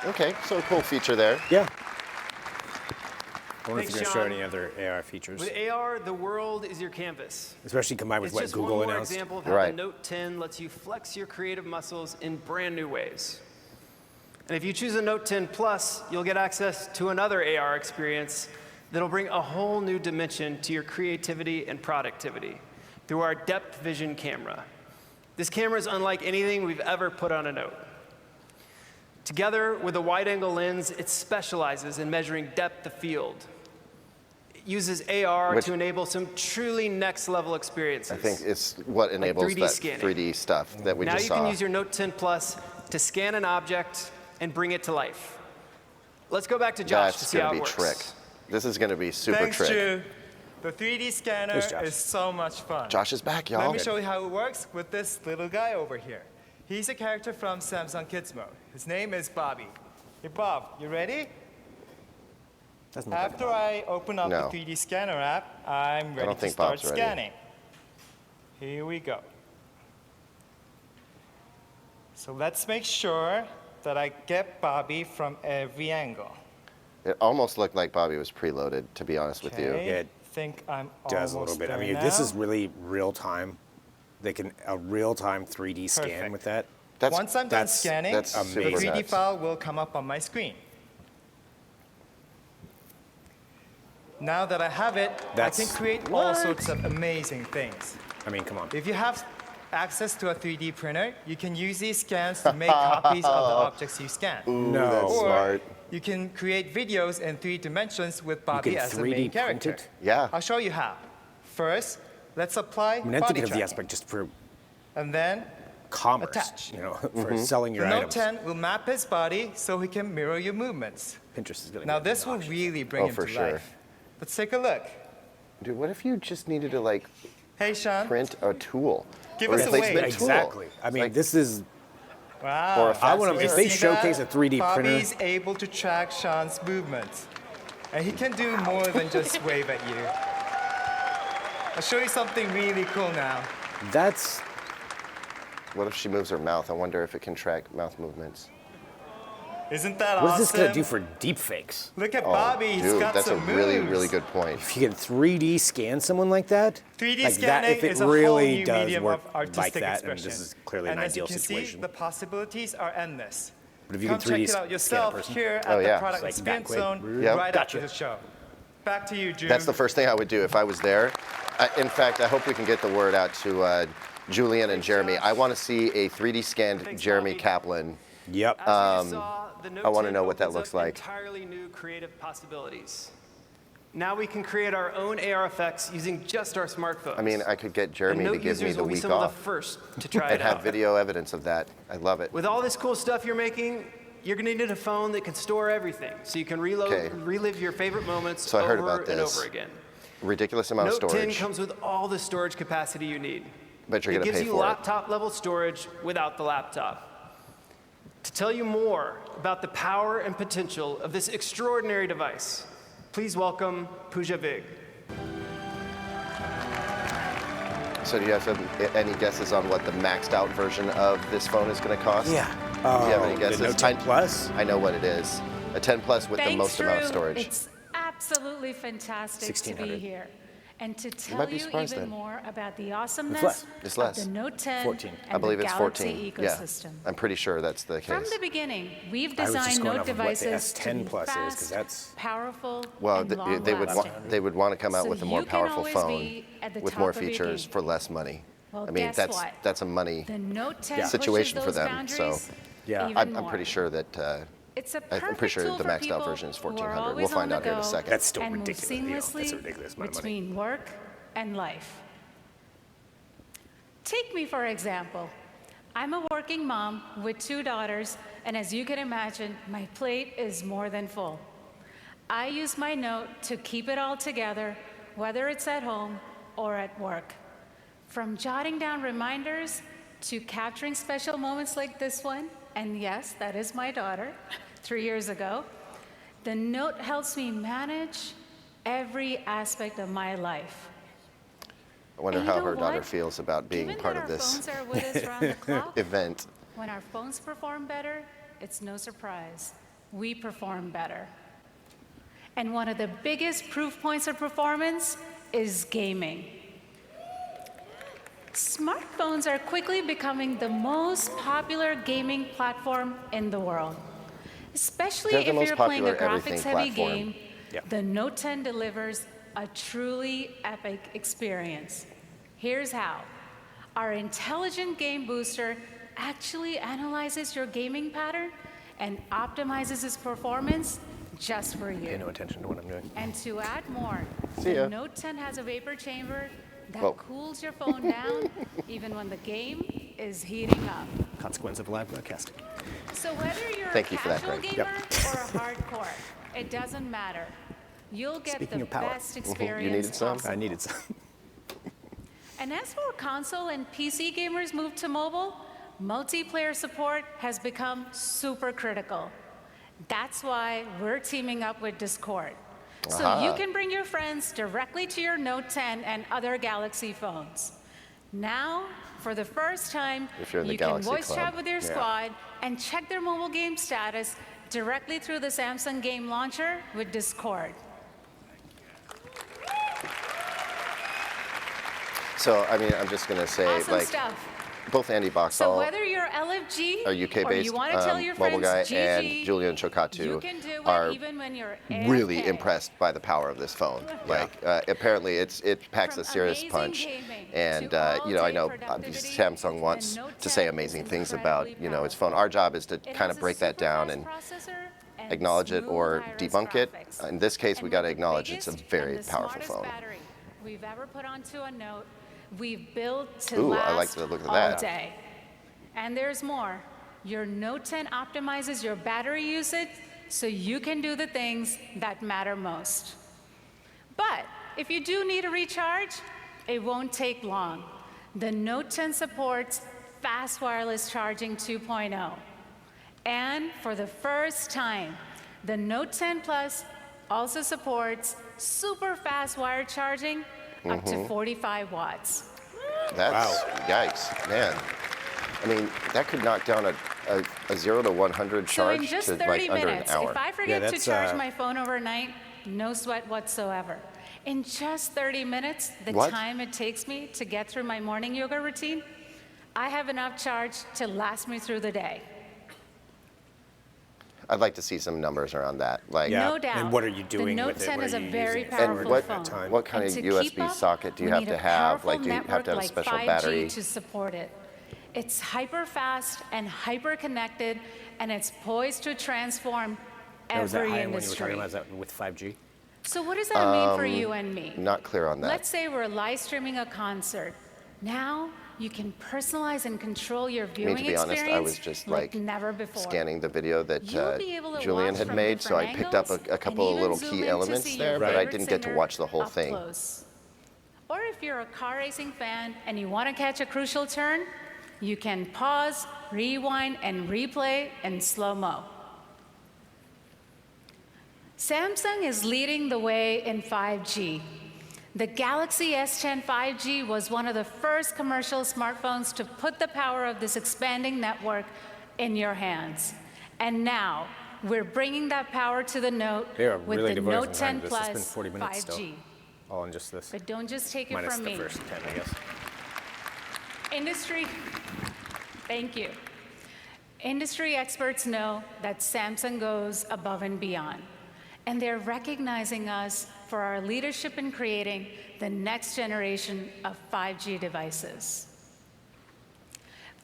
Okay, so a cool feature there. Yeah. I wonder if Thanks, you're going to show Sean. any other AR features, With AR, the world is your canvas. especially combined with It's what just Google one more announced. example of how Right. the Note 10 lets you flex your creative muscles in brand new ways. And if you choose a Note 10 Plus, you'll get access to another AR experience that'll bring a whole new dimension to your creativity and productivity through our depth vision camera. This camera is unlike anything we've ever put on a Note. Together with a wide-angle lens, it specializes in measuring depth of field, uses AR Which- to enable some truly next-level experiences. I think it's what enables 3D that scanning. 3D stuff that we Now just you saw. can use your Note 10 Plus to scan an object and bring it to life. Let's go back to Josh to That's see how going it to be works. trick. This is going to be super Thanks, trick. Drew. The 3D scanner There's Josh. is so much fun. Josh is back, y'all. Let me show you how it works with this little guy over here. He's a character from Samsung Kids Mode. His name is Bobby. Hey, Bob, you ready? Doesn't look like After I open up No. the 3D scanner app, I'm ready don't to think start Bob's ready. scanning. Here we go. So let's make sure that I get Bobby from every angle. It almost looked like Bobby was preloaded, to be honest with you. Okay, Yeah, it think I'm does a almost little bit. I there mean, this now. is really real time. They can a real time 3D scan Perfect. with that. Once I'm done that's- scanning, that's the super 3D nuts. file will come up on my screen. Now that I have it, I That's- can create all sorts of amazing things. I mean, come on. If you have access to a 3D printer, you can use these scans to make copies of the objects you scan. No. That's Or smart. you can create videos in 3 dimensions with Bobby can as the 3D main print character. it? Yeah. I'll show you how. First, let's apply I mean, I'm body thinking of the tracking. aspect just for And then commerce, Attach. you know, for selling your the Note items. 10 will map his body so he can mirror your movements. Pinterest is going to Now this will really bring Oh, him for to sure. life. Let's take a look. Dude, what if you just needed to like Hey, Sean. print a tool? Give a us a replacement wave. tool? Exactly. I mean, Like- this is Wow. Or a I want to. fastener. If they See showcase a that? 3D printer, Bobby's able to track Sean's movements. And he can do more than just wave at you. I'll show you something really cool now. that's What if she moves her mouth? I wonder if it can track mouth movements. Isn't that what awesome? is this going to do for deep fakes? Look at Bobby. He's Dude, got that's a some really, moves. really good point. If you can 3D scan someone like that, 3D like scanning that, if it is a whole really new does medium work of artistic like that, expression. and this is clearly an and as you ideal can situation. see, the possibilities are endless. But if you Come can 3D check it out scan a yourself person. here at Oh, the yeah. Product It's like that Experience quick. Zone Yep. right Gotcha. after the show. Back to you, Drew. That's the first thing I would do if I was there. In fact, I hope we can get the word out to Julian and Jeremy. I want to see a 3D scanned Thanks, Jeremy Bobby. Kaplan. Yep. As you saw, the Note I wanna 10 know what that opens looks up like. Entirely new creative possibilities. Now we can create our own AR effects using just our smartphones. I mean, I could get And Jeremy to Note give me users the will be week some of off the first to try and it have out. video evidence of that. I love it. With all this cool stuff you're making, you're going to need a phone that can store everything, so you can Okay. relive your favorite moments So I heard over about and this. over again. Ridiculous amount Note of 10 storage. comes with all the storage capacity you need. But you're It going to gives pay you for it. laptop-level storage without the laptop. To tell you more about the power and potential of this extraordinary device, please welcome Pooja Vig. So do you have any guesses on what the maxed out version of this phone is going to cost? Yeah. Do you have any The guesses? Note 10 Plus? I know what it is. A 10 Plus with the Thanks, most amount of Drew. storage. It's absolutely fantastic to 1600. be here and to might tell be you surprised even then. more about the less. awesomeness It's less. of the Note 10 14. and I believe the it's Galaxy 14. Yeah. ecosystem. I'm pretty sure that's the From case. the beginning, we've I was just designed going Note off of what the devices to S10 be Plus is, 'cause fast, that's- powerful, Well, and they would long-lasting. they would want to come out So with a more you can powerful always phone be at the with top more of your features game. for less money. Well, I mean, guess what? that's a money The Note 10 situation for pushes those them. So boundaries Yeah. even I'm more. pretty sure that It's a I'm perfect pretty sure tool the for maxed out people version is who are 1400. We'll always find on out here in a the go second. That's still and move ridiculous, you know, that's a seamlessly ridiculous amount of money. between work and life. Take me for example. I'm a working mom with 2 daughters, and as you can imagine, my plate is more than full. I use my Note to keep it all together, whether it's at home or at work. From jotting down reminders to capturing special moments like this one, and yes, that is my daughter, 3 years ago, the Note helps me manage every aspect of my life. I wonder And you how know her daughter what? feels about being Given part that of our this phones are with us around the clock, event. when our phones perform better, it's no surprise. We perform better. And one of the biggest proof points of performance is gaming. Smartphones are quickly becoming the most popular gaming platform in the world. Especially They're the if most you're playing a popular everything graphics-heavy platform. game, Yeah. the Note 10 delivers a truly epic experience. Here's how. Our intelligent game booster actually analyzes your gaming pattern and optimizes its performance just for you. Pay no attention to what I'm doing. And to add more, See ya. the Note 10 has a vapor chamber that Whoa. cools your phone down even when the game is heating up. Consequence of live broadcasting. So whether you're Thank a you for that, casual Craig. gamer or a hardcore, it doesn't matter. You'll get Speaking the of power. best experience You needed some? possible. I needed some. And as more console and PC gamers move to mobile, multiplayer support has become super critical. That's why we're teaming up with Discord. So you can bring your friends directly to your Note 10 and other Galaxy phones. Now, for the first time, If you're in the you can Galaxy voice Club. chat with your Yeah. squad and check their mobile game status directly through the Samsung Game Launcher with Discord. So, I mean, I'm just going to say, Awesome like, stuff. both Andy So Boxall, whether you're LFG a or UK-based you want to tell your mobile friends guy, GG, and Julian you Chokkattu can do it are even when you're really AFK. impressed by the power of this phone. Like, apparently, it packs From a serious amazing punch. gaming And to you know, I all-day know productivity, Samsung the wants Note to say 10 amazing is things about incredibly its phone. Our job is to It kind has of a break that down super and fast processor and acknowledge it smooth or iris debunk it. graphics. In this case, And we with got to the acknowledge it's a biggest very and the powerful smartest phone. battery we've ever put onto a Note, we've built to Ooh, last I like the look of all that. day. And there's more. Your Note 10 optimizes your battery usage so you can do the things that matter most. But if you do need a recharge, it won't take long. The Note 10 supports fast wireless charging 2.0. And for the first time, the Note 10 Plus also supports super fast wired charging up to 45 watts. That's, yikes, man. I mean, that could knock down a 0 to 100 So charge in just to 30 like under an minutes, hour. if I forget to that's, charge my phone overnight, no sweat whatsoever. In just 30 minutes, the What? time it takes me to get through my morning yoga routine, I have enough charge to last me through the day. I'd like to see some numbers around that. Like, Yeah. No doubt. And what are you doing the Note with it? 10 What is are a you very using it for powerful and what, phone. time? what kind And of to keep USB up, socket do you we have need to a have? powerful Like, do you have to have a network special like 5G battery? to support it. It's hyper fast and hyper connected, and it's poised to transform Now, was that every high end when you were industry. talking about? Is that with 5G? So what does that mean for you and me? Not clear on that. Let's say we're live streaming a concert. Now you can personalize and control your I mean, viewing to be honest, experience I was just like like never before. scanning the video that You'll be able to Julian watch had from made, so I different picked up angles a couple and of even little zoom key in to elements see there, your but I favorite didn't get to singer watch the whole up thing. close. Or if you're a car racing fan and you want to catch a crucial turn, you can pause, rewind, and replay in slow-mo. Samsung is leading the way in 5G. The Galaxy S10 5G was one of the first commercial smartphones to put the power of this expanding network in your hands. And now, we're bringing that power to the Note They are with really the devoted Note some time 10 to this. It's been Plus 40 minutes 5G. still. All in just this. But don't just take it Minus from the me. first 10, I guess. Industry, thank you. Industry experts know that Samsung goes above and beyond, and they're recognizing us for our leadership in creating the next generation of 5G devices.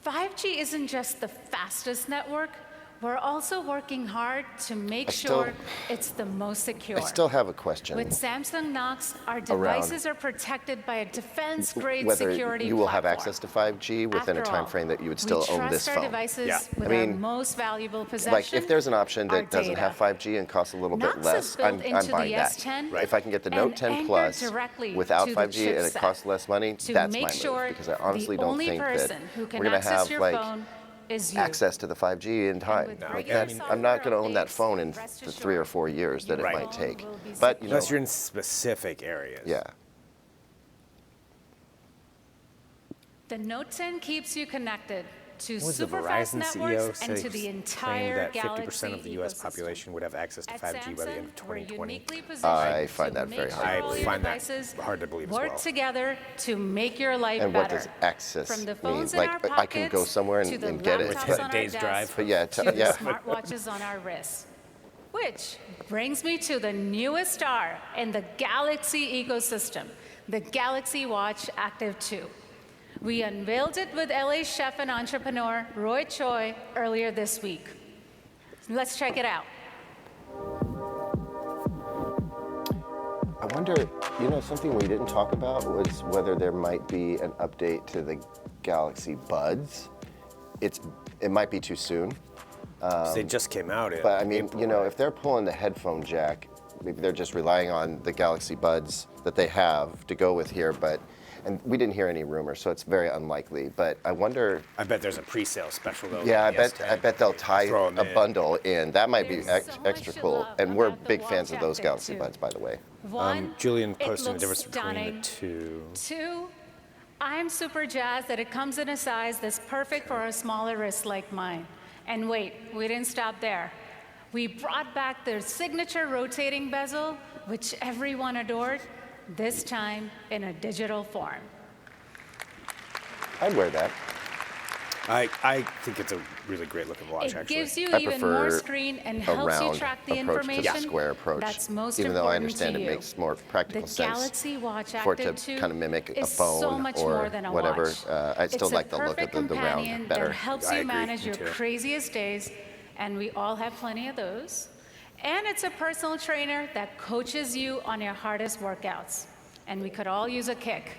5G isn't just the fastest network, we're also working hard to make sure it's the most secure. I still have a question. With Samsung Knox, our devices are protected by a defense-grade security Whether you will have platform. access to 5G within a After time all, frame that you would still we own this trust our phone. devices Yeah. with I mean, our most valuable possession, Like, if there's an option our that doesn't data. have 5G and costs a little bit Knox less, is built I'm into buying the that. S10 If I can get the Note and 10 anchored Plus directly without to the 5G and it chipset costs less money, to that's make my sure move. Because I honestly the don't only think that person who can we're going to access have your like phone is you. access to the 5G in time. with Like, regular I'm not going to software own that updates, phone in rest the 3 or 4 years that it your might phone take. will be But, you know, Unless you're in specific areas. yeah. The Note 10 keeps you connected to What was the super fast Verizon networks CEO and to saying the entire that Galaxy 50% of the U.S. ecosystem. population would have access to At 5G by the end of Samsung, we're 2020? uniquely positioned I find to that make very sure hard to all believe. your I find that devices hard to believe as work well. together to make your life And better. what does access From the mean? phones in Like, our I can go pockets somewhere to and, the and get it. laptops But on our Day's desk, drive. But yeah, to the yeah. smartwatches on our wrists. Which brings me to the newest star in the Galaxy ecosystem, the Galaxy Watch Active 2. We unveiled it with LA chef and entrepreneur Roy Choi earlier this week. Let's check it out. wonder, you know, something we didn't talk about was whether there might be an update to the Galaxy Buds. It might be too soon. They just came out. But I mean, you know, if they're pulling the headphone jack, maybe they're just relying on the Galaxy Buds that they have to go with here. And we didn't hear any rumors, so it's very unlikely. But I wonder. I bet there's a pre-sale special though. Yeah, like I bet they'll tie a bundle in. That might be extra cool. And we're big fans of those Galaxy Buds, by the way. One, Julian it posting the looks difference between stunning. the two. Two, I'm super jazzed that it comes in a size that's perfect for a smaller wrist like mine. And wait, we didn't stop there. We brought back their signature rotating bezel, which everyone adored, this time in a digital form. I'd wear that. I think it's a really great looking watch, It actually. gives you I even prefer more screen and a helps you round track the approach to information the square approach. that's most even though I important understand to it you. makes more practical The sense Galaxy Watch for it Active to 2 kind of mimic a is so phone much or more than a whatever. watch. I still It's like a the look perfect of the round companion better. that helps I you agree, manage me your too. craziest days, and we all have plenty of those. And it's a personal trainer that coaches you on your hardest workouts, and we could all use a kick.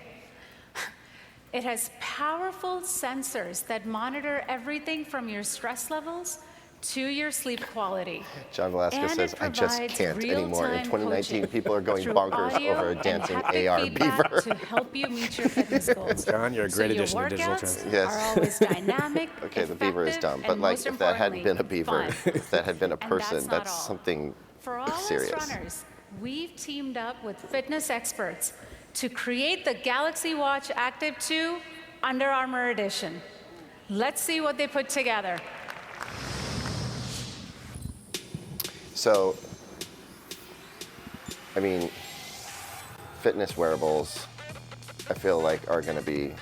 It has powerful sensors that monitor everything from your stress levels to your sleep quality. John Velasquez And says, it I just provides can't anymore. In real-time 2019, coaching people are going through bonkers audio over a and dancing haptic AR feedback beaver. to help you meet your fitness goals. John, you're a great addition to Digital Trends. Your workouts Yes. are always dynamic, Okay, the beaver is dumb, effective, but and like most if that hadn't been a importantly, beaver, fun. if that had been a And person, not that's all. something For all serious. us runners, we've teamed up with fitness experts to create the Galaxy Watch Active 2 Under Armour Edition. Let's see what they put together. So, I mean, fitness wearables, I feel like are going to be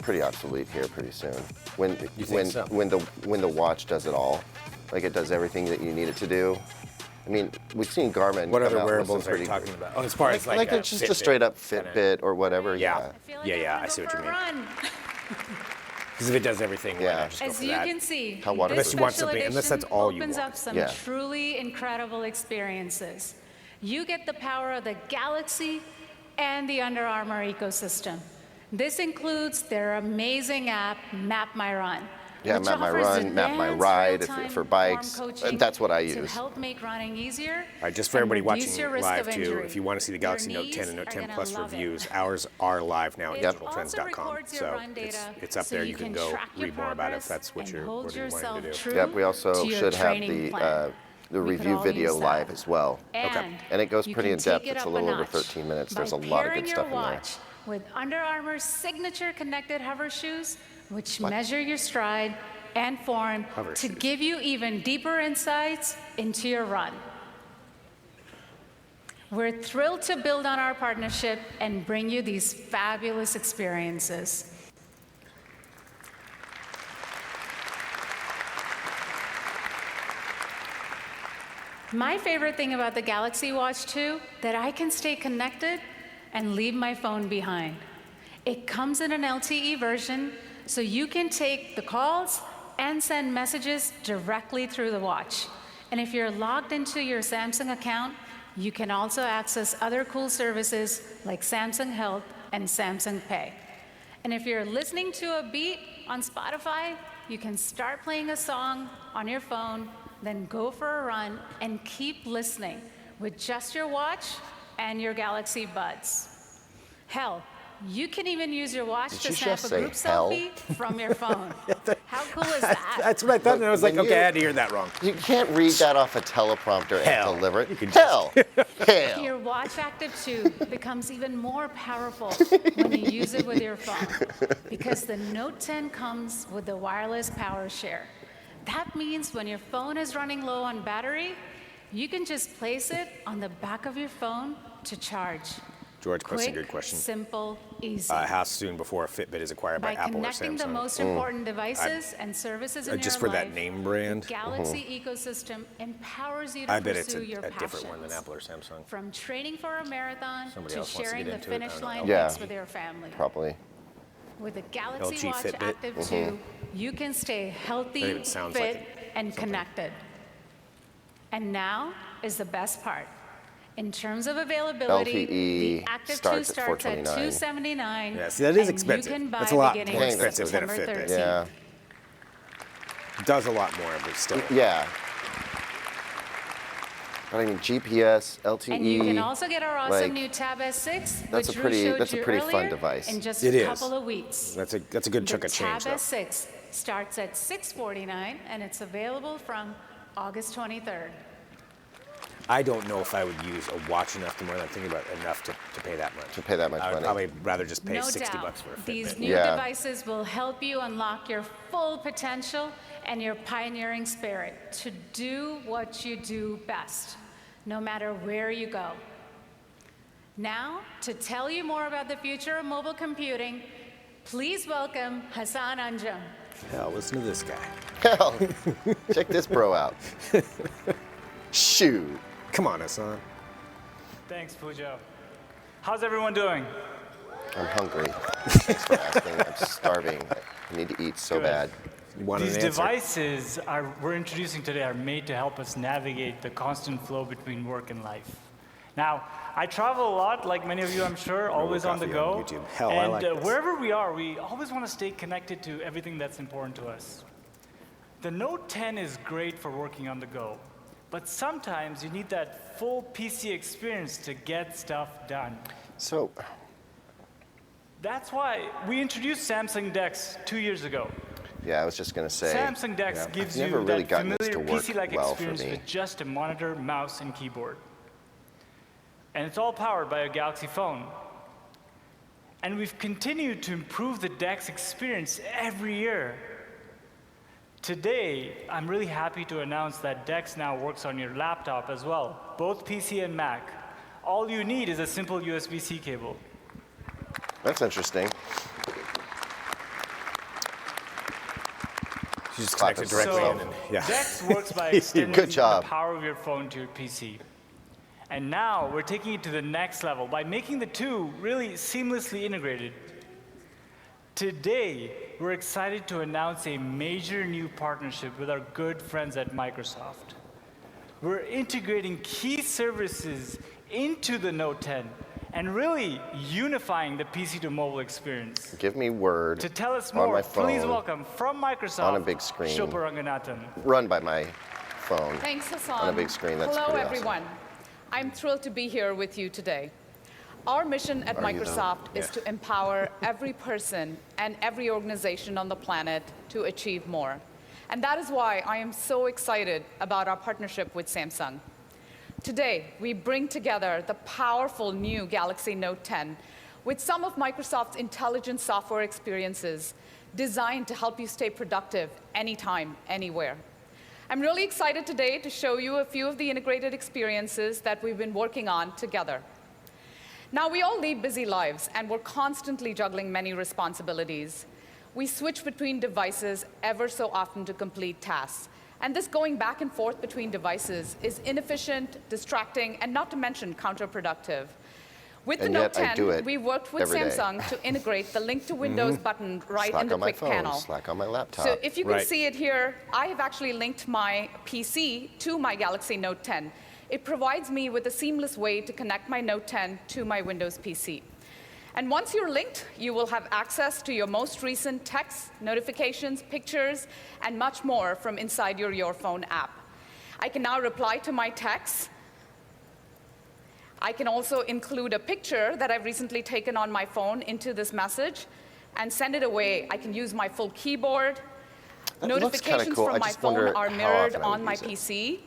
pretty obsolete here pretty soon. When so? when the watch does it all, like it does everything that you need it to do. I mean, we've seen Garmin. What come other out with some wearables are you pretty- talking about? Oh, as far as Like a it's just a Fitbit straight up kinda- Fitbit or whatever. Yeah. I feel like Yeah, wanna I see go what you for a mean. run. Because if it does everything, why Yeah. not just go As for you that? can see, How waterproof. this Unless you want special something- unless that's edition all you opens want. up some Yeah. truly incredible experiences. You get the power of the Galaxy and the Under Armour ecosystem. This includes their amazing app, Map My Run. Yeah, which Map My offers Run, Map My advanced Ride real-time for bikes. form coaching That's what I to use. help make running easier. All right, just for and everybody reduce watching your risk live of too, injury. if you want to see the Your Galaxy Note knees 10 and Note are 10 gonna Plus love it. reviews, ours are live now at It also digitaltrends.com. records your So run data, it's up so there. You can go track your read more about it if progress that's what and you're hold what you wanting yourself to do. true Yep, we also to your should have training the plan. We could review all video use that. live as well. And And it goes you pretty can in depth. take it It's a up little over notch 13 minutes. There's by a lot of pairing good stuff your in there. watch with Under Armour's signature connected hover shoes, which measure your stride and form Hover to shoes. give you even deeper insights into your run. We're thrilled to build on our partnership and bring you these fabulous experiences. My favorite thing about the Galaxy Watch 2, that I can stay connected and leave my phone behind. It comes in an LTE version, so you can take the calls and send messages directly through the watch. And if you're logged into your Samsung account, you can also access other cool services like Samsung Health and Samsung Pay. And if you're listening to a beat on Spotify, you can start playing a song on your phone, then go for a run and keep listening with just your watch and your Galaxy Buds. Hell, you can even use your watch Did to you snap just a say group hell? selfie from your phone. How cool is that? That's what I thought, and I was like, When okay, you- I had to hear that wrong. You can't read that off a teleprompter Hell. and deliver it. You can Hell. Hell. Your Watch Active 2 becomes even more powerful when you use it with your phone because the Note 10 comes with the wireless power share. That means when your phone is running low on battery, you can just place it on the back of your phone to charge. George posted a Quick, good question. simple, easy. How soon before a Fitbit is acquired by By Apple or connecting the Samsung? most important devices and services in just your for that life, name brand? the Galaxy ecosystem empowers you to I bet it's pursue your a different one than passions. Apple or Samsung. From training for a marathon Somebody to else wants to sharing get the into it? I finish don't know. line Yeah. pics with your family. Probably. With the Galaxy LG Watch Fitbit. Active 2, you can stay healthy, even sounds fit, like and connected. And now is the best part. In terms of availability, the Active 2 starts at $279. Yeah, see, that is and expensive. You can buy That's a lot beginning more of expensive than a September Fitbit. 13th. Yeah. It does a lot more, but still. Yeah. But I mean, GPS, LTE. And you can also get our awesome like, new Tab S6, that's which a pretty- Drew showed that's a you pretty earlier, fun device. in just It a is. couple of weeks. That's a good chunk The of change, Tab though. S6 starts at $649, and it's available from August 23rd. I don't know if I would use a watch enough to more than I'm thinking about enough to pay that much. To pay that much I would money. probably rather just pay No 60 doubt, bucks for a Fitbit. these new Yeah. devices will help you unlock your full potential and your pioneering spirit to do what you do best, no matter where you go. Now, to tell you more about the future of mobile computing, please welcome Hassan Anjum. Hell, listen to this guy. Hell, check this bro out. Shoot. Come on, Hassan. Thanks, Pooja. How's everyone doing? I'm hungry. Thanks for asking. I'm starving. I need to eat so Good. bad. You wanted These an answer. devices we're introducing today are made to help us navigate the constant flow between work and life. Now, I travel a lot, like many of you, I'm sure, always on the coffee go. on YouTube. Hell, and I like this. wherever we are, we always want to stay connected to everything that's important to us. The Note 10 is great for working on the go, but sometimes you need that full PC experience to get stuff done. So, That's why we introduced Samsung DeX 2 years ago. yeah, I was just going to say. Samsung DeX gives I've never you really that gotten this familiar to work PC-like well for experience me. with just a monitor, mouse, and keyboard. And it's all powered by a Galaxy phone. And we've continued to improve the DeX experience every year. Today, I'm really happy to announce that DeX now works on your laptop as well, both PC and Mac. All you need is a simple USB-C cable. That's interesting. You just connect it directly So, in. And, yeah. DeX works by extending Good job. the power of your phone to your PC. And now we're taking it to the next level by making the two really seamlessly integrated. Today, we're excited to announce a major new partnership with our good friends at Microsoft. We're integrating key services into the Note 10 and really unifying the PC to mobile experience. Give me Word To tell us on more, my phone, please welcome from Microsoft, on a big screen. Shilpa Ranganathan. run by my phone. Thanks, Hassan. On a big screen, that's Hello, pretty awesome. everyone. I'm thrilled to be here with you today. Our mission at Are you, though? Microsoft is Yeah. to empower every person and every organization on the planet to achieve more. And that is why I am so excited about our partnership with Samsung. Today, we bring together the powerful new Galaxy Note 10 with some of Microsoft's intelligent software experiences designed to help you stay productive anytime, anywhere. I'm really excited today to show you a few of the integrated experiences that we've been working on together. Now, we all lead busy lives, and we're constantly juggling many responsibilities. We switch between devices ever so often to complete tasks. And this going back and forth between devices is inefficient, distracting, and not to mention counterproductive. With the And Note yet I do 10, it we worked with every day. Samsung to integrate the Link to Windows button right Slack in the on my quick phone, panel. Slack on my laptop. So if you can Right. see it here, I have actually linked my PC to my Galaxy Note 10. It provides me with a seamless way to connect my Note 10 to my Windows PC. And once you're linked, you will have access to your most recent texts, notifications, pictures, and much more from inside your phone app. I can now reply to my texts. I can also include a picture that I've recently taken on my phone into this message and send it away. I can use my full keyboard. That looks kinda Notifications cool. I from my just wonder phone are how mirrored often I would on my use it. PC.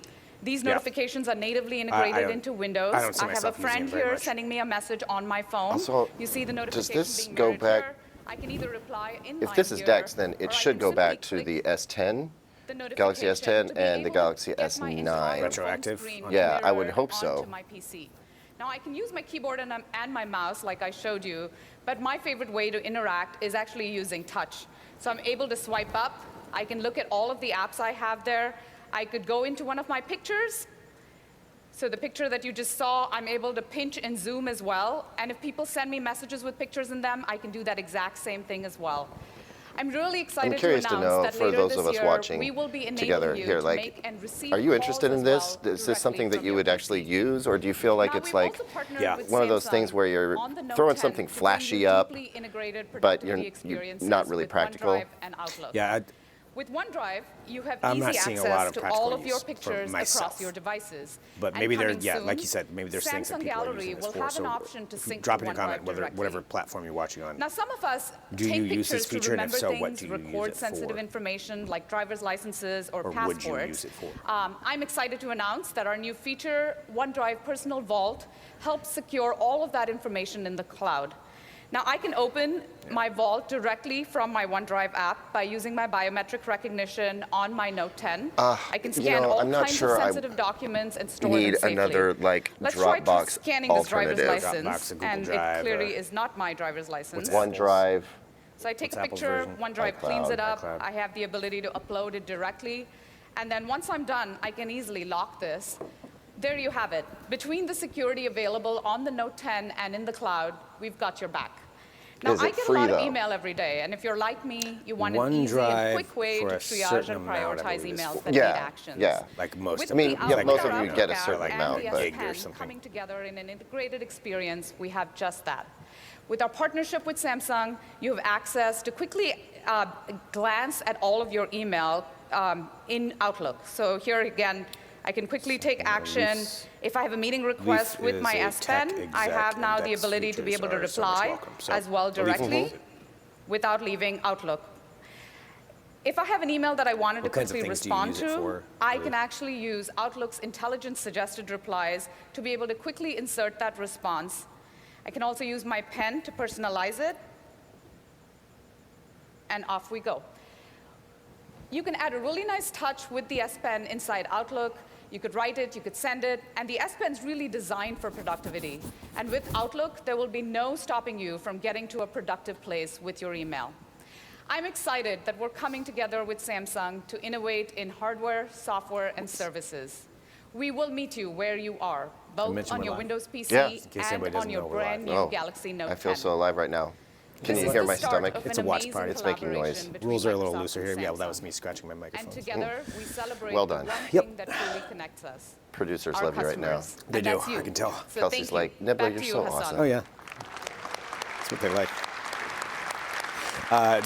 These Yeah. notifications are natively integrated don't- into Windows. I don't see have a myself using friend it very here much. sending me a message on my phone. Also, you see the does notification this being go mirrored back- here. I can either reply in If line this is here, DeX, then or it I should can go simply back to click the S10, the Galaxy notification S10 to be and the able to Galaxy get my S9. entire phone Retroactive screen on Yeah, I would mirrored hope so. onto my PC. Now, I can use my keyboard and my mouse like I showed you, but my favorite way to interact is actually using touch. So I'm able to swipe up. I can look at all of the apps I have there. I could go into one of my pictures. So the picture that you just saw, I'm able to pinch and zoom as well. And if people send me messages with pictures in them, I can do that exact same thing as well. I'm really excited I'm curious to to announce know, that for later those this of us year, watching we will be enabling together you here, to like, make and receive are you calls interested in as this? well Is this something directly that from you your would actually PC. use, or do you feel like Now, it's we've like also partnered with one of those Samsung things where you're on the Note throwing 10 something to bring flashy you up, deeply integrated but you're productivity experiences not really with practical? OneDrive and Outlook. Yeah, With OneDrive, you have I'm easy not seeing a lot access of to practical all of your use for pictures myself. across your devices. but And maybe coming yeah, like soon, you said, maybe there's things that Samsung people are Gallery using this will for. have So an option to if you sync drop to in a comment OneDrive whatever directly. platform you're watching on. Now, some of us Do take you use this pictures to feature, and if remember so, what things, do you use record it sensitive for? information like driver's licenses or Or would passports. you use it for? I'm excited to announce that our new feature, OneDrive Personal Vault, helps secure all of that information in the cloud. Now, I can open my vault directly from my OneDrive app by using my biometric recognition on my Note 10. I can scan all I'm not kinds sure of I sensitive documents and store them need safely. another like Let's try Dropbox scanning this driver's alternative. Dropbox license, and Google and Drive, it clearly is not my driver's license. OneDrive. So I take What's a Apple's picture, version? OneDrive cleans it up. iCloud. I have the ability to upload it directly. And then once I'm done, I can easily lock this. There you have it. Between the security available on the Note 10 and in the cloud, we've got your back. Now, Is I it get free, a lot of though? email every day, and if you're like me, you want an easy OneDrive and quick way for to a triage certain and amount, I prioritize believe, is emails full. that Yeah, need actions. yeah. Like most With of I mean, the them. yeah, Outlook most of app you get a app certain and amount, the but- Gig or S Pen something. coming together in an integrated experience, we have just that. With our partnership with Samsung, you have access to quickly glance at all of your email in Outlook. So here again, I can quickly take action. If I have a meeting request with my S Pen, I have now the ability to be able to reply as well directly without leaving Outlook. If I have an email that I wanted to What kinds of quickly things do you respond use it to, for, I Ruth? can actually use Outlook's intelligent suggested replies to be able to quickly insert that response. I can also use my pen to personalize it, and off we go. You can add a really nice touch with the S Pen inside Outlook. You could write it, you could send it, and the S Pen's really designed for productivity. And with Outlook, there will be no stopping you from getting to a productive place with your email. I'm excited that we're coming together with Samsung to innovate in hardware, software, and services. We will meet you where you are, both mention on we're your live. Windows PC Yeah. In case and anybody on doesn't your know we're brand live. new Oh, Galaxy Note 10. I feel so alive right now. Can This you is hear the my start stomach? of It's an a watch amazing party. It's making noise. collaboration between Rules are a little Microsoft looser and here. Yeah, well, that was Samsung. me scratching my microphone. And together, we celebrate Well the done. one Yep. thing that truly connects us. Producers our love you right now. customers. They And do, that's you. I can tell. So Kelsey's thank you. like, Nibbler, Back you're to you, so Hassan. awesome. Oh, yeah. That's what they like.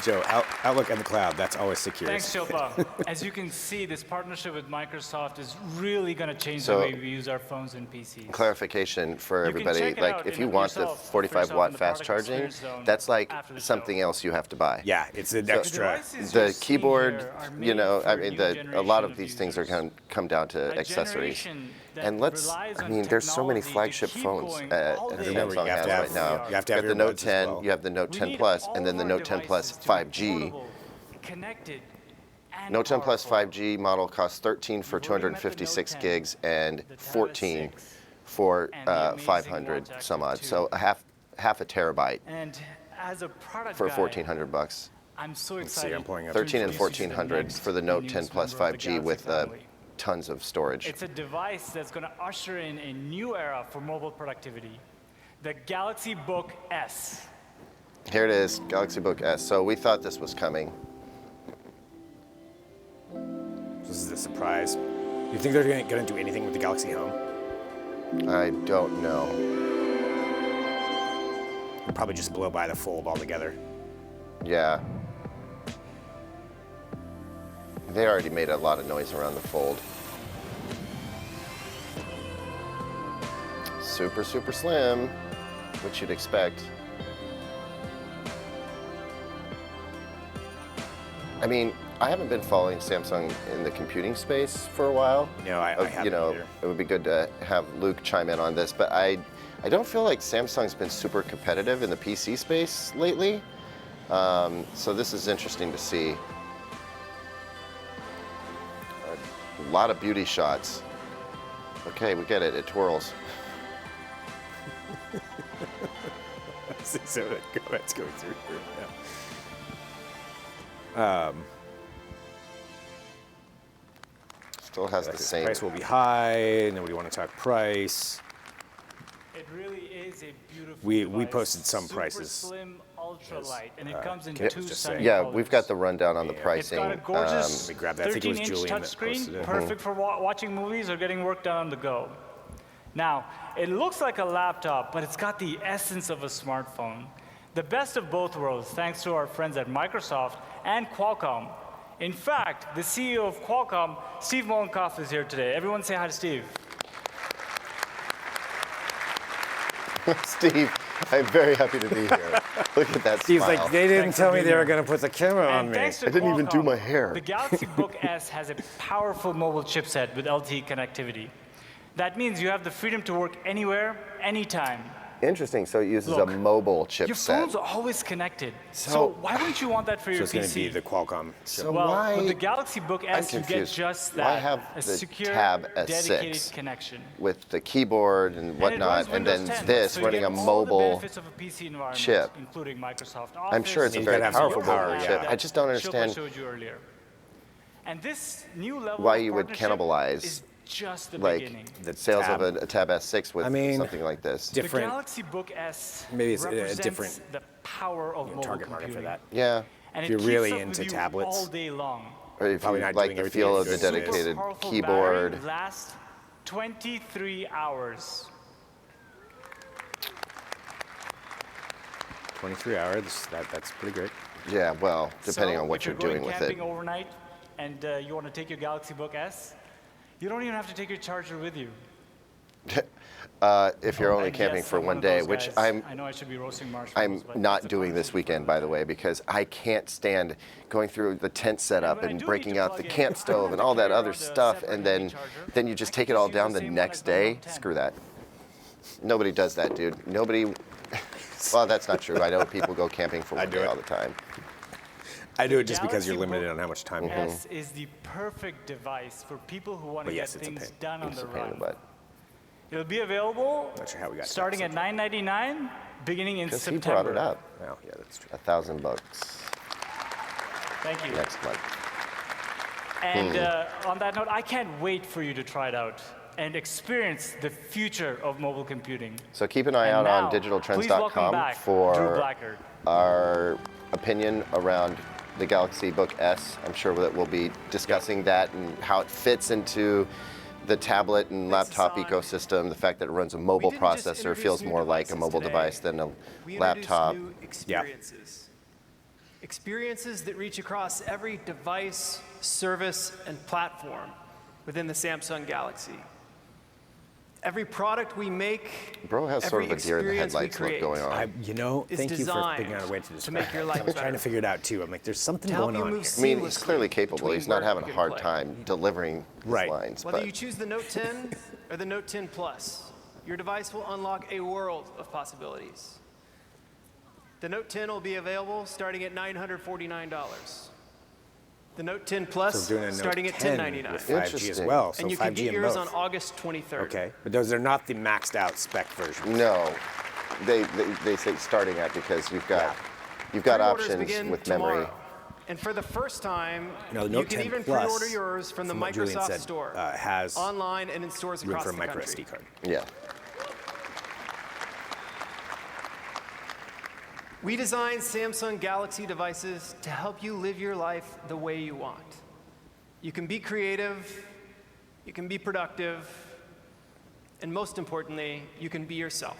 Joe, Outlook and the cloud, that's always secure. Thanks, Shilpa. As you can see, this partnership with Microsoft is really going to change So- the way we use our phones and PCs. Clarification for You can everybody, check it like out if in you want the yourself, 45 in watt the fast product charging, experience zone that's like after the something show. else you have to buy. Yeah, it's an So- extra. devices you're The seeing keyboard, here are you know, made I for mean, new a lot of generation these things are users. come down to A accessories. generation that And let's, relies I on mean, there's so many technology to flagship keep phones going at all day. Remember, Samsung you have has to have- right now. you have to have got the earbuds Note as 10, well. you have the Note We 10 need Plus, all and then of the our Note 10 Plus devices to be 5G. portable, connected, and Note 10 Plus powerful. 5G model costs 13 for We've already met the 256 Note 10, gigs and the Tab 14 S6, for and the amazing 500 Watch some Active odd. 2. So half a terabyte And as a product for guy, $1,400. I'm so see, excited. I'm pulling up 13 and to introduce you to the 1400 next for the Note newest 10 Plus member of the 5G with Galaxy family. tons of storage. It's a device that's going to usher in a new era for mobile productivity, the Galaxy Book S. Here it is, Galaxy Book S. So we thought this was coming. This is a surprise. You think they're going to do anything with the Galaxy Home? I don't know. They'll probably just blow by the Fold altogether. Yeah. They already made a lot of noise around the Fold. Super, super slim, which you'd expect. I mean, I haven't been following Samsung in the computing space for a while. No, I haven't You know, either. it would be good to have Luke chime in on this, but I don't feel like Samsung's been super competitive in the PC space lately. So this is interesting to see. A lot of beauty shots. Okay, we get it. It twirls. So let's go through here. Still has the same. Price will be high. Nobody want to talk price. It really is a beautiful We device. posted some Super prices. slim, ultralight, and it comes in Kit two was just sunny saying. Yeah, colors. we've got the rundown on the pricing. It's got a gorgeous Let me grab that. I think it was 13-inch Julian that posted touchscreen, it. perfect for watching movies or getting work done on the go. Now, it looks like a laptop, but it's got the essence of a smartphone. The best of both worlds, thanks to our friends at Microsoft and Qualcomm. In fact, the CEO of Qualcomm, Steve Mollenkopf, is here today. Everyone say hi to Steve. Steve, I'm very happy to be here. Look at that Steve's smile. like, they didn't Thanks tell for me being they were here. going to put the camera on And me. thanks to I didn't even do Qualcomm, my hair. The Galaxy Book S has a powerful mobile chipset with LTE connectivity. That means you have the freedom to work anywhere, anytime. Interesting. So it uses Look, a mobile Your phone's chipset. always connected. So- So why wouldn't you want that for So your it's going PC? to be the Qualcomm. So Well, why? with the Galaxy Book I'm S, you get confused. just Why that, have a the secure, Tab S6 dedicated connection. with the keyboard and And it whatnot, runs and then Windows 10, this so you running get a all the mobile benefits of a PC environment, chip. including Microsoft I'm sure it's Office, a You very gotta have some powerful power, mobile yeah. chip. I just don't Shilpa understand showed you earlier. And this new level why of you would partnership cannibalize is just the like beginning. The sales Tab. of a Tab S6 with I mean, something like this. different. The Galaxy Book S Maybe it's a represents different, the power of mobile target market computing. for that. Yeah. And If it you're keeps really up with into you tablets. all day long. Or if Probably you not like doing the everything feel you of the should. dedicated Super powerful keyboard. battery lasts 23 hours. 23 hours. That's pretty great. Yeah, well, depending So on what if you're going doing with camping it. overnight and you want to take your Galaxy Book S, you don't even have to take your charger with you. If you're only And camping yes, for I'm one of day, those which guys. I'm I know I should be roasting marshmallows. but not it's a doing this partnership weekend, for by the way, because I can't stand going through the tent setup when I and do breaking need to out the plug in, camp I don't stove have and to all that carry other around a stuff, separate and heavy then charger. you just I take can it all just use down the the same one next as my day. Note 10. Screw that. Nobody does that, dude. Nobody. Well, that's not true. I know people go camping for one do day it. all the time. I do it just because Galaxy you're limited Book on how much time you S is the perfect device for people who want to But get yes, it's a things pain. done on It's the a pain in the run. butt. It'll be available Not sure how we got to starting that at $9.99, beginning in Because he September. brought it up. Well, yeah, that's true. $1,000 Thank you. next month. And on that note, I can't wait for you to try it out and experience the future of mobile computing. So keep an eye And out now, on please welcome digitaltrends.com back Drew for Blackard. our opinion around the Galaxy Book S. I'm sure that we'll be discussing that and how it fits into the tablet and laptop Hassan. ecosystem. The fact that it runs a mobile didn't just processor introduce feels new more like a devices mobile today. device than a We introduced laptop. new experiences. Experiences that reach across every device, service, and platform within the Samsung Galaxy. Every product we make, Bro has sort every of a deer in the experience we headlights look create going on. is thank you for designed figuring out a way to describe make your that. life I was trying to better. figure it out too. I'm like, there's something To help going you on move here. I mean, he's seamlessly clearly capable. between He's not work having a and hard play. time delivering his Right. lines. Whether But you choose the Note 10 or the Note 10 Plus, your device will unlock a world of possibilities. The Note 10 will be available starting at $949. The Note 10 Plus So we're doing a starting Note at 10 $1099. with 5G as Interesting. well. So And you 5G can get in yours both. on August 23rd. Okay, but those are not the maxed out spec versions. no, they say starting at because you've got Pre-orders options begin with tomorrow. memory. And for the first time, You know, the you Note can 10 even Plus, pre-order yours from the from what Julian Microsoft said, Store, has online and in stores room across for a the micro country. SD card. Yeah. We designed Samsung Galaxy devices to help you live your life the way you want. You can be creative, you can be productive, and most importantly, you can be yourself.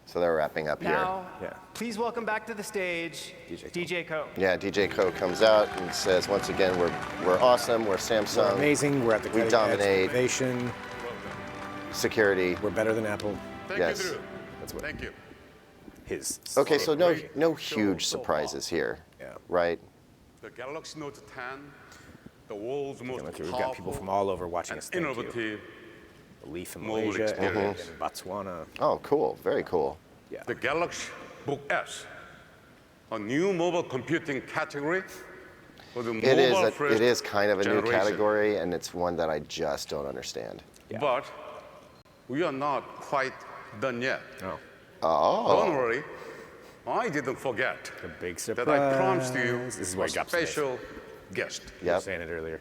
So they're wrapping up Now, Yeah. please welcome back to the stage, DJ Ko. here. Yeah, DJ Ko comes out and says, once again, we're awesome, we're Samsung. We're amazing. We're at the We cutting edge of dominate innovation. security. We're better than Apple. Thank Yes. you, Drew. That's what Thank you. his. Okay, so no Great. huge surprises here, Yeah. right? The Galaxy Note 10, the world's most Look, we've got people from all over watching us. and Thank you. innovative. Leaf in mobile Malaysia and in experience. Botswana. Oh, cool, very cool. Yeah. The Galaxy Book S, a new mobile computing category for the It is mobile-first it is kind of a new generation. category, and it's one that I just don't understand. Yeah. But we are not quite done yet. Oh, Oh, Don't worry, I didn't forget a big surprise. that I promised you This is where a he drops the mic. special guest. You were yep. saying it earlier.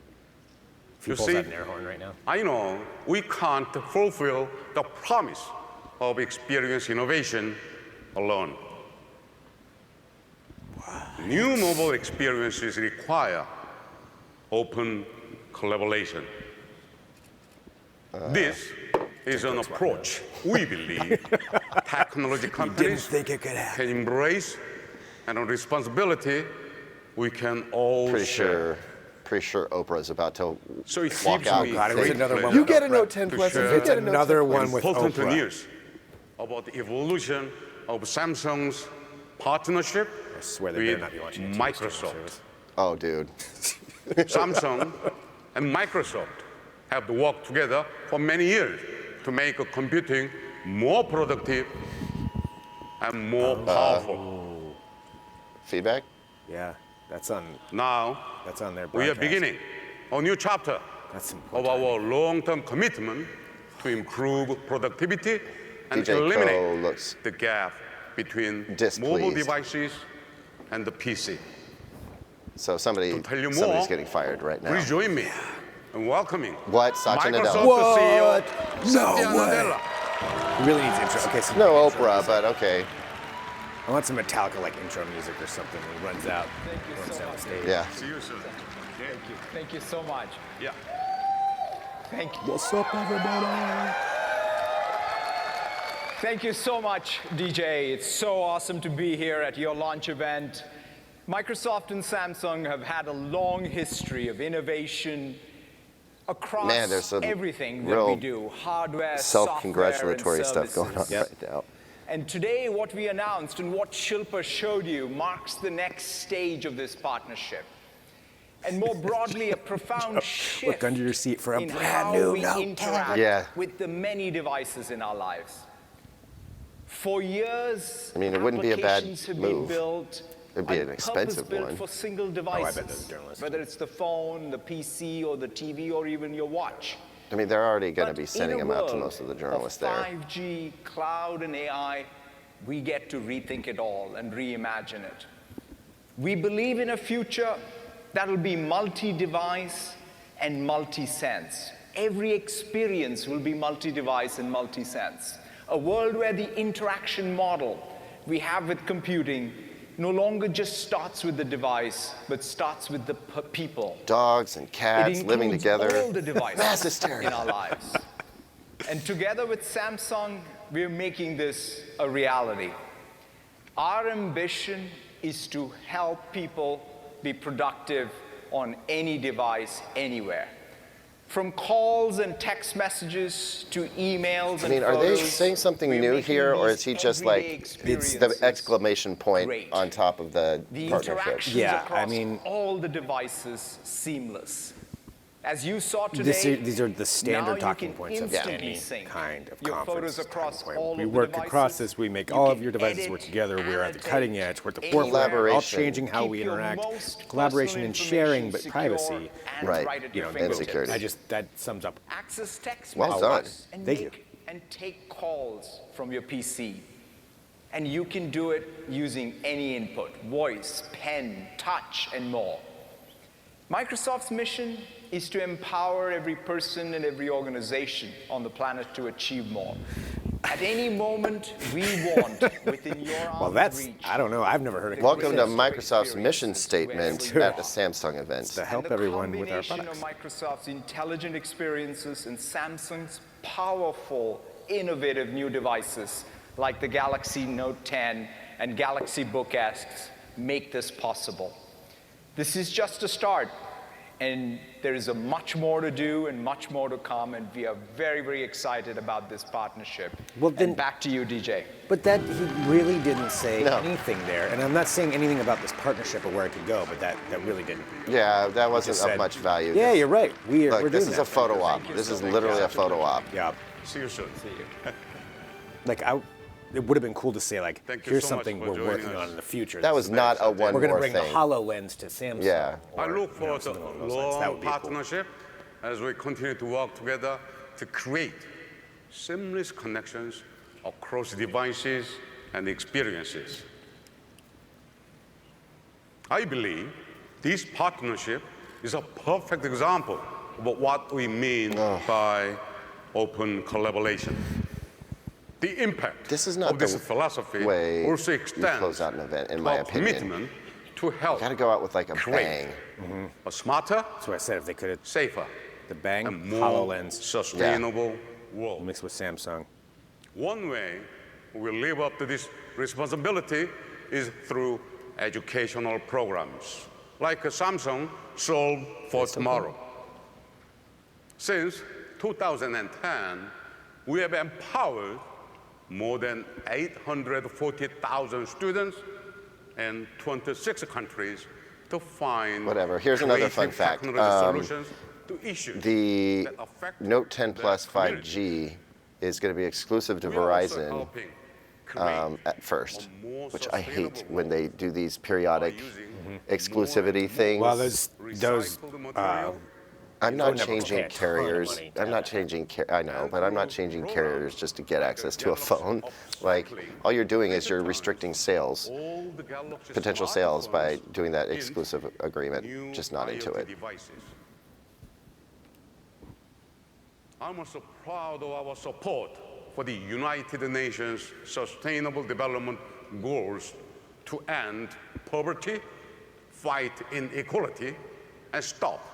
If he You pulls see- out an air horn right now. I know we can't fulfill the promise of experience innovation alone. New mobile experiences require open collaboration. This is an approach we believe technology companies can embrace, and a responsibility we can all share. Pretty sure Oprah's about to So it walk gives out. me and great say, another one you with get a Oprah Note 10 to Plus. share It's another one with important Oprah. news about the evolution of Samsung's partnership I swear they better not be watching with a TV streaming Microsoft. service. Oh, dude. Samsung and Microsoft have worked together for many years to make computing more productive and more powerful. Feedback? Yeah, that's on Now, their we are broadcast. beginning a new chapter That's of important. our long-term commitment to improve productivity and DJ Ko eliminate looks the gap between mobile displeased. devices and the PC. So To tell you somebody's more, getting fired right now. Please join me in welcoming What? Satya Microsoft Nadella? CEO Satya No way. Nadella. He really needs intro. Okay, so No intro Oprah, music. but okay. I want some Metallica like intro music or something when he runs out. Runs down the stage. Yeah. See you soon. Thank you so much. Yeah. Thank you. What's up, everybody? Thank you so much, DJ. It's so awesome to be here at your launch event. Microsoft and Samsung have had a long history of innovation across Man, there's some everything that real we do, hardware, self-congratulatory software, and stuff going on services. right now. And today, what we announced and what Shilpa showed you marks the next stage of this partnership. And more broadly, a profound shift Look under your seat for a in brand how new we Note 10. interact Yeah. with the many devices in our lives. For years, I mean, it wouldn't be a bad applications have move. been built It'd be and an expensive purpose-built one. for single I devices, bet those journalists whether it's the phone, the PC, or the TV, or even your watch. I mean, they're already going to But be in sending a them out to world most of the journalists there. 5G, cloud, and AI, we get to rethink it all and reimagine it. We believe in a future that'll be multi-device and multi-sense. Every experience will be multi-device and multi-sense. A world where the interaction model we have with computing no longer just starts with the device, but starts with the people. Dogs and cats It living includes together. all the devices Mass hysteria. in our lives. And together with Samsung, we're making this a reality. Our ambition is to help people be productive on any device, anywhere. From calls and text messages to emails I and mean, are they photos, saying something we're new making here, or these is he just everyday like, it's the experiences exclamation point great. on top of the the partnership? interactions Yeah, I across mean- all the devices seamless. As you saw today, These are the standard now you talking can points of instantly any sync kind of your conference. photos across talking point. all We of the work across devices. this. We make You all of can your devices edit, work together. We're at the annotate, cutting edge. We're at the anywhere. forefront. We're all Collaboration. changing how Keep we your interact. most Collaboration personal and sharing, but information privacy. secure and Right. right at You your know, and fingertips. security. I just that sums up. Access text Well done. messages and Thank you. make and take calls from your PC. And you can do it using any input, voice, pen, touch, and more. Microsoft's mission is to empower every person and every organization on the planet to achieve more. At any moment we want, within your arm's Well, that's reach. I don't know. I've never heard of Welcome to greatest Microsoft's mission experiences statement wherever you at the are. Samsung event. to help And the everyone with our combination products. of Microsoft's intelligent experiences and Samsung's powerful, innovative new devices like the Galaxy Note 10 and Galaxy Book S make this possible. This is just a start, and there is a much more to do and much more to come, and we are very, very excited about this partnership. Well, then- and back to you, DJ. But that he really didn't say No. anything there, and I'm not saying anything about this partnership or where it could go, but that really didn't. Yeah, that wasn't Just of said- much value. Yeah, you're right. We're Look, doing this is that. a photo op. This is literally a photo op. Yeah, See you soon. like it would have been cool to say like, Thank you here's so much something for we're joining working us. on in the future. That This was is not a amazing. one We're gonna more bring thing. the HoloLens to Samsung. Yeah. I or, look you know, forward to something along those lines. That long would be cool. partnership as we continue to work together to create seamless connections across devices and experiences. I believe this partnership is a perfect example of what we mean by open collaboration. The impact This is not of this the philosophy way also you extends close out an event, in to my our opinion. commitment to to help. Got to go out with like a create bang. a smarter, That's what I said. If they could have safer, the Bang, and more HoloLens sustainable world. mixed with Samsung. One way we live up to this responsibility is through educational programs, like Samsung Solve for Tomorrow. Since 2010, we have empowered more than 840,000 students in 26 countries to find Whatever. Here's another fun creative fact. technology solutions to issues The that affect Note 10 Plus the community. 5G is going to be exclusive to We are also Verizon helping create at first, a more which I hate sustainable when they do these periodic by using exclusivity things. Well, those recycled material. I'm phone not numbers changing pay a ton of carriers. money to I'm have not that. changing. I know, but I'm not changing carriers just to get access to a phone. Like all you're doing is you're restricting sales, All the Galaxy potential sales by smartphones doing that in exclusive agreement. new Just not into IoT it. devices. I'm also proud of our support for the United Nations Sustainable Development Goals to end poverty, fight inequality, and stop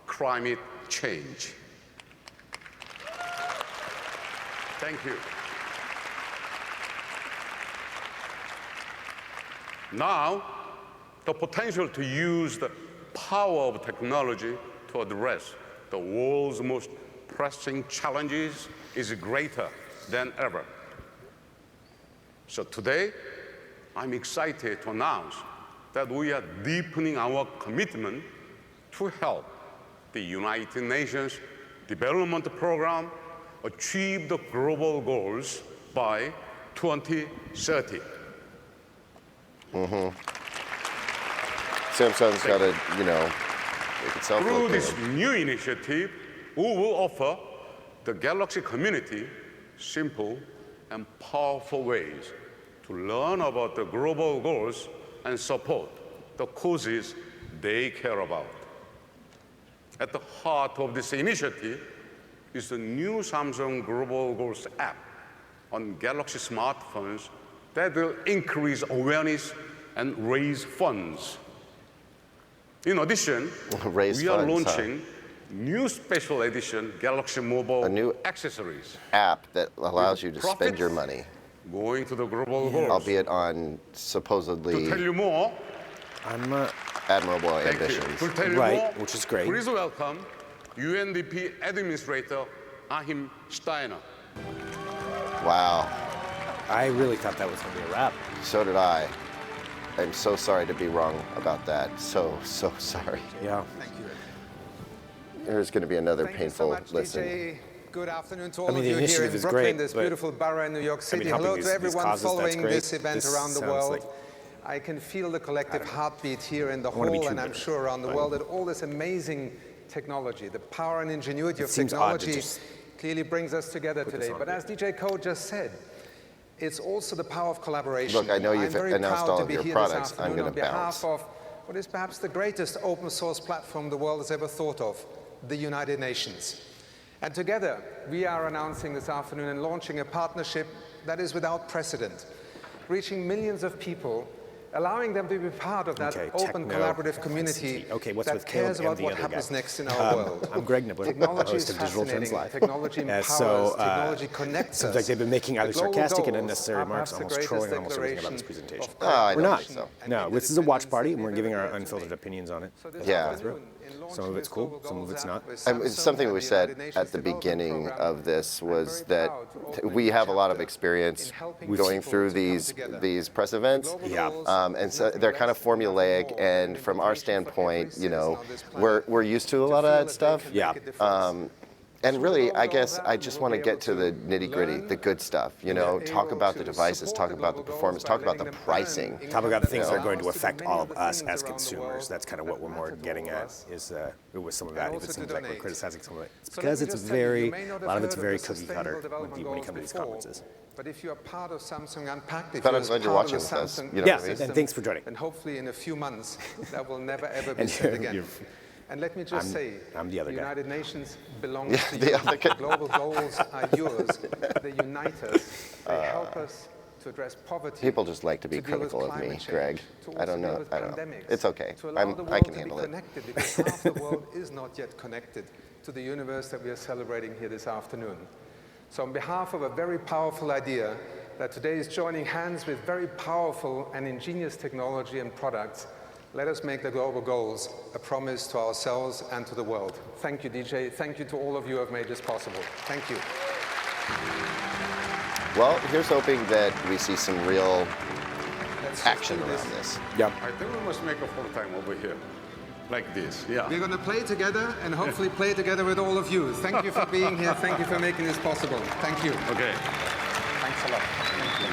climate change. Thank you. Now, the potential to use the power of technology to address the world's most pressing challenges is greater than ever. So today, I'm excited to announce that we are deepening our commitment to help the United Nations Development Program achieve the global goals by 2030. Samsung's got to, make itself Through look this good. new initiative, we will offer the Galaxy community simple and powerful ways to learn about the global goals and support the causes they care about. At the heart of this initiative is the new Samsung Global Goals app on Galaxy smartphones that will increase awareness and raise funds. In addition, Raise we are funds, huh? launching new special edition Galaxy Mobile A new accessories App that allows you to spend profits your money, going to the global goals. albeit on To supposedly tell you more, I'm admirable thank you. ambitions. To tell you Right, more, which is great. Please welcome UNDP Administrator Ahim Steiner. Wow, I really thought that was going to be a wrap. so did I. I'm so sorry to be wrong about that. So sorry. Yeah. There's going to be another Thank you painful so much, listen. DJ. Good afternoon to all I mean, of the you here initiative in is Brooklyn, great, this but- beautiful borough in New York City. helping Hello these to everyone causes, that's following great. this event This around the sounds world. like- I can feel the collective heartbeat here in the wanna be hall, too and I'm good, sure around the but- world, that all this amazing technology, the power and ingenuity of seems odd to technology just clearly brings us together this today. on But video. as DJ Code just said, it's also the power of collaboration. Look, I know I'm you've very announced proud all to of be your here products. this I'm afternoon gonna on behalf bounce. of what is perhaps the greatest open source platform the world has ever thought of, the United Nations. And together, we are announcing this afternoon and launching a partnership that is without precedent, reaching millions of people, allowing them to be part of that Okay, open, techno, collaborative community ICT. Okay, what's that with Caleb cares and about the what other happens guy? next in our world. I'm Greg Nibbler, Technology host is of Digital Trends fascinating. Live. Technology empowers. So, technology connects seems us. like they've been making either The global sarcastic and goals unnecessary are remarks, perhaps the almost greatest trolling, almost everything about this declaration presentation. of I We're don't not. think so. No, this is a watch party, and we're giving our independence unfiltered opinions on it. So this Yeah. afternoon, in Some launching of it's this cool, global some of goals it's app not. with It's Samsung something and we the said United Nations at the Development beginning Program. of this I'm was very that proud to open we a have a lot of chapter experience in helping going people through to come these together. press events. Global Yeah. goals And is so nothing they're less kind of and nothing formulaic, more and than from our invitation for every standpoint, citizen on this we're planet used to a to lot of feel that they stuff. can Yeah. make a difference. And really, I guess Global I goals just will want to be get able to the to nitty-gritty, learn the good stuff. they're Talk able about the to devices, support talk the about the global performance, goals talk by about the letting them learn pricing. in Talk about the things that are allow going to us do affect many all of of the us things as around the consumers. world That's kind of what we're more matter to getting all of at, us. is with some of And that. If also it to seems like we're donate. criticizing some of it, it's So let because me it's just tell you, very, you may not a have lot of it's heard very the cookie Sustainable cutter Development when you Goals come to these before, conferences. But if you're part of Samsung Unpacked, if But you're I'm glad you're part of watching the with us. Samsung You know Yeah, what I mean? and thanks for joining. And hopefully in a few months, that will never ever be And said you're- again. And let me just say, I'm the other guy. United Nations belongs Yeah, to the you. other guy. Global goals are yours. They unite us. They help us to address poverty. People just like to be to deal with critical of me, climate change, Greg. to I also don't deal know. with I don't know. pandemics, It's okay. to allow the I world can to handle be it. connected, because half the world is not yet connected to the universe that we are celebrating here this afternoon. So on behalf of a very powerful idea that today is joining hands with very powerful and ingenious technology and products, let us make the global goals a promise to ourselves and to the world. Thank you, DJ. Thank you to all of you who have made this possible. Thank you. Well, here's hoping that we see some real action around this. Yep. I think we must make a full time over here. Like this, yeah. We're going to play together and hopefully play together with all of you. Thank you for being here. Thank you for making this possible. Thank you. Okay. Thanks a lot. Thank you.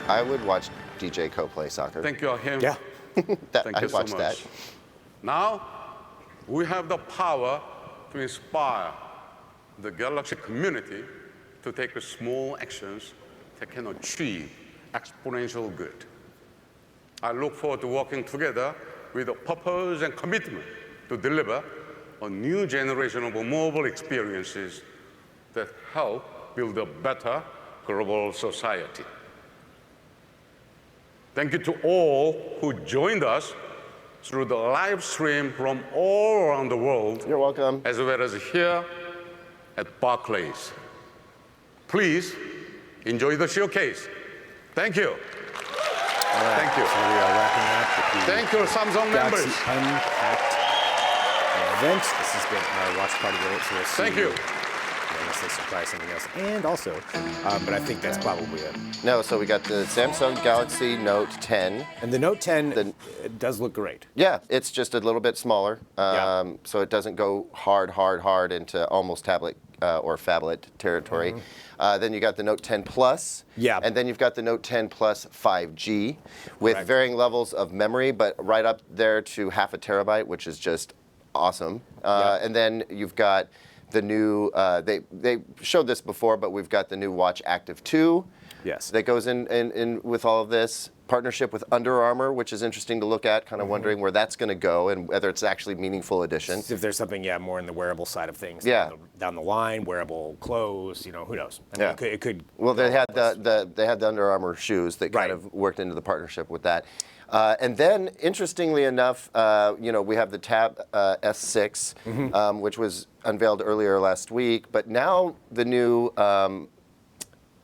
I would watch DJ Co play soccer. Thank you, Ahim. Yeah. Thank you I'd watch so that. much. Now, we have the power to inspire the Galaxy community to take small actions that can achieve exponential good. I look forward to working together with a purpose and commitment to deliver a new generation of mobile experiences that help build a better global society. Thank you to all who joined us through the live stream from all around the world. You're welcome. As well as here at Barclays. Please enjoy the showcase. Thank you. All right, Thank you. So we are wrapping up with the Thank you, Samsung Galaxy members. Unpacked event. This has been our watch party with it, so we'll see. Thank you. Unless they surprise something else. And also, but I think that's probably it. No, so we got the Samsung Galaxy Note 10. And the Note 10 it does look great. Yeah, it's just a little bit smaller, so it doesn't go hard into almost tablet or phablet territory. Then you got the Note 10 Plus, and then you've got the Note 10 Plus 5G with varying levels of memory, but right up there to 0.5 terabyte, which is just awesome. And then you've got the new, they showed this before, but we've got the new Watch Active 2. Yes. That goes in with all of this. Partnership with Under Armour, which is interesting to look at, kind of wondering where that's going to go and whether it's actually meaningful addition. If there's something, more in the wearable side of things. Yeah. Down the line, wearable clothes, who knows? I mean, it could. Well, they had the Under Armour shoes that kind of worked into the partnership with that. And then, interestingly enough, we have the Tab S6, which was unveiled earlier last week, but now the new.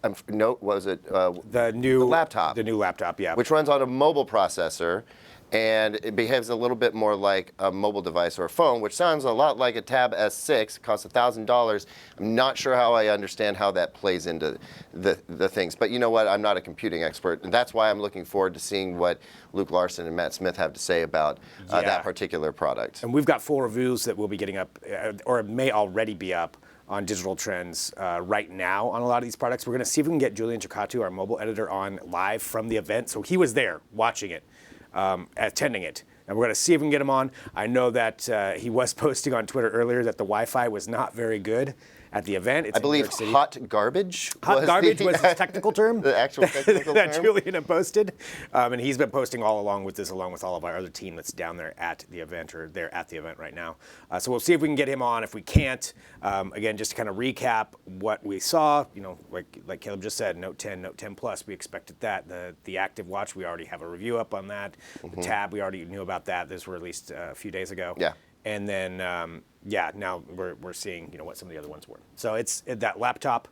The new laptop. The new laptop, yeah. Which runs on a mobile processor, and it behaves a little bit more like a mobile device or a phone, which sounds a lot like a Tab S6. It costs $1,000. I'm not sure how I understand how that plays into the things. But you know what? I'm not a computing expert, and that's why I'm looking forward to seeing what Luke Larson and Matt Smith have to say about that particular product. And we've got full reviews that will be getting up, or may already be up, on Digital Trends right now on a lot of these products. We're going to see if we can get Julian Chokkattu, our mobile editor, on live from the event. So he was there watching it, attending it. And we're going to see if we can get him on. I know that he was posting on Twitter earlier that the Wi-Fi was not very good at the event. It's I believe hot garbage was his technical term. The actual technical that term. Julian had posted. And he's been posting all along with this, along with all of our other team that's down there at the event, or they're at the event right now. So we'll see if we can get him on. If we can't, again, just to kind of recap what we saw, like Caleb just said, Note 10, Note 10 Plus, we expected that. The Active Watch, we already have a review up on that. The Tab, we already knew about that. Those were released a few days ago. Yeah. And then, now we're seing, what some of the other ones were. So it's that laptop.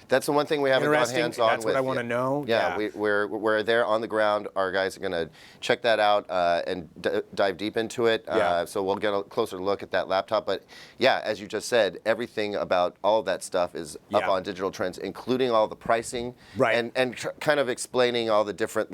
That's the one thing we haven't gone hands-on with. That's what I want to know. Yeah, we're there on the ground. Our guys are going to check that out and dive deep into it. So we'll get a closer look at that laptop. But yeah, as you just said, everything about all of that stuff is up on Digital Trends, including all the pricing, and kind of explaining all the different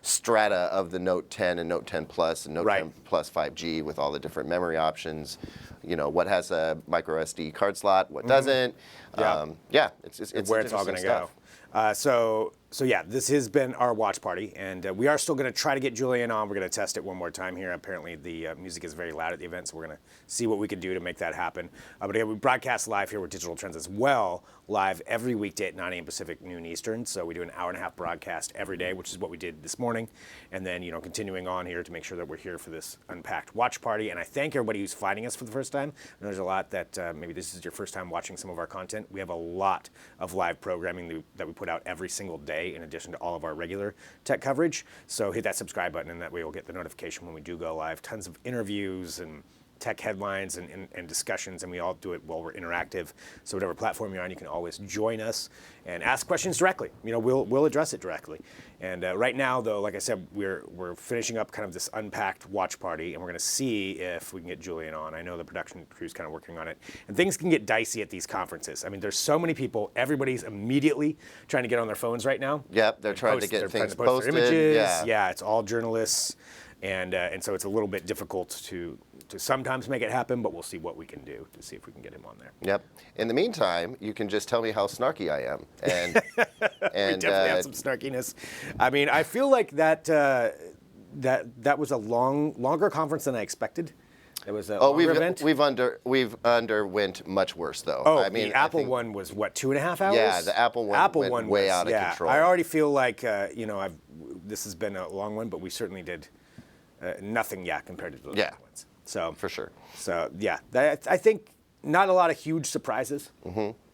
strata of the Note 10 and Note 10 Plus and Note 10 Plus 5G with all the different memory options. What has a micro SD card slot, what doesn't. It's where it's all going to go. So yeah, this has been our watch party, and we are still going to try to get Julian on. We're going to test it one more time here. Apparently the music is very loud at the event, so we're going to see what we can do to make that happen. But again, we broadcast live here with Digital Trends as well, live every weekday at 9 a.m. Pacific, noon Eastern. So we do an hour-and-a-half broadcast every day, which is what we did this morning. And then, continuing on here to make sure that we're here for this Unpacked watch party. And I thank everybody who's finding us for the first time. I know there's a lot that maybe this is your first time watching some of our content. We have a lot of live programming that that we put out every single day in addition to all of our regular tech coverage. So hit that subscribe button, and that way you'll get the notification when we do go live. Tons of interviews and tech headlines and discussions, and we all do it while we're interactive. So whatever platform you're on, you can always join us and ask questions directly. We'll address it directly. And right now, though, like I said, we're finishing up kind of this Unpacked watch party, and we're going to see if we can get Julian on. I know the production crew's kind of working on it, and things can get dicey at these conferences. I mean, there's so many people. Everybody's immediately trying to get on their phones right now. Yep, they're trying to get things post posted. their images. Yeah, it's all journalists, and so it's a little bit difficult to sometimes make it happen, but we'll see what we can do to see if we can get him on there. Yep. In the meantime, you can just tell me how snarky I am. And, we definitely have some snarkiness. I mean, I feel like that was a longer conference than I expected. It was a longer event. We've underwent much worse though. Oh, I mean, the Apple one was what, 2.5 hours? Yeah, the Apple one went way out of control. I already feel like this has been a long one, but we certainly did nothing compared to the other ones. So for sure. So yeah, I think not a lot of huge surprises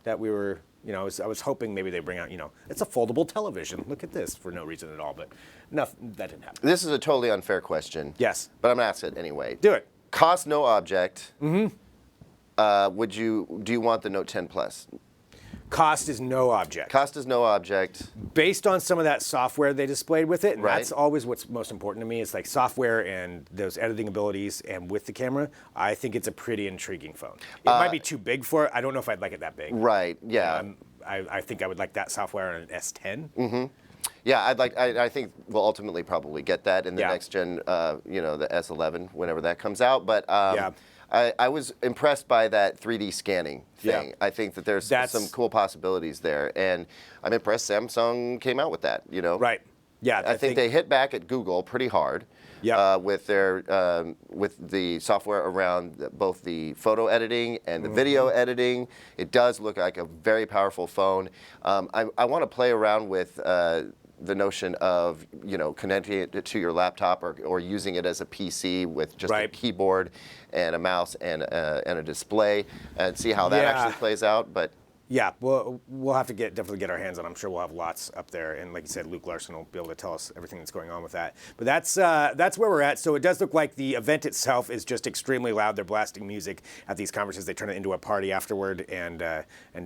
that we were. I was hoping maybe they bring out. It's a foldable television. Look at this for no reason at all, but nothing that didn't happen. This is a totally unfair question. Yes, but I'm gonna ask it anyway. Do it. Cost no object. Do you want the Note 10 Plus? Cost is no object. Cost is no object. Based on some of that software they displayed with it, and right. That's always what's most important to me. It's like software and those editing abilities, and with the camera, I think it's a pretty intriguing phone. It might be too big for it. I don't know if I'd like it that big. Right. Yeah. I think I would like that software on an S10. Mm-hmm. Yeah, I think we'll ultimately probably get that in the next gen, the S11 whenever that comes out. But I was impressed by that 3D scanning thing. I think that there's some cool possibilities there, and I'm impressed Samsung came out with that. Right. Yeah. I think they hit back at Google pretty hard. With their with the software around both the photo editing and the video editing. It does look like a very powerful phone. I want to play around with the notion of connecting it to your laptop or using it as a PC with just a keyboard and a mouse and a display, and see how that actually plays out. But yeah, we'll have to definitely get our hands on it. I'm sure we'll have lots up there, and like you said, Luke Larson will be able to tell us everything that's going on with that. But that's where we're at. So it does look like the event itself is just extremely loud. They're blasting music at these conferences. They turn it into a party afterward, and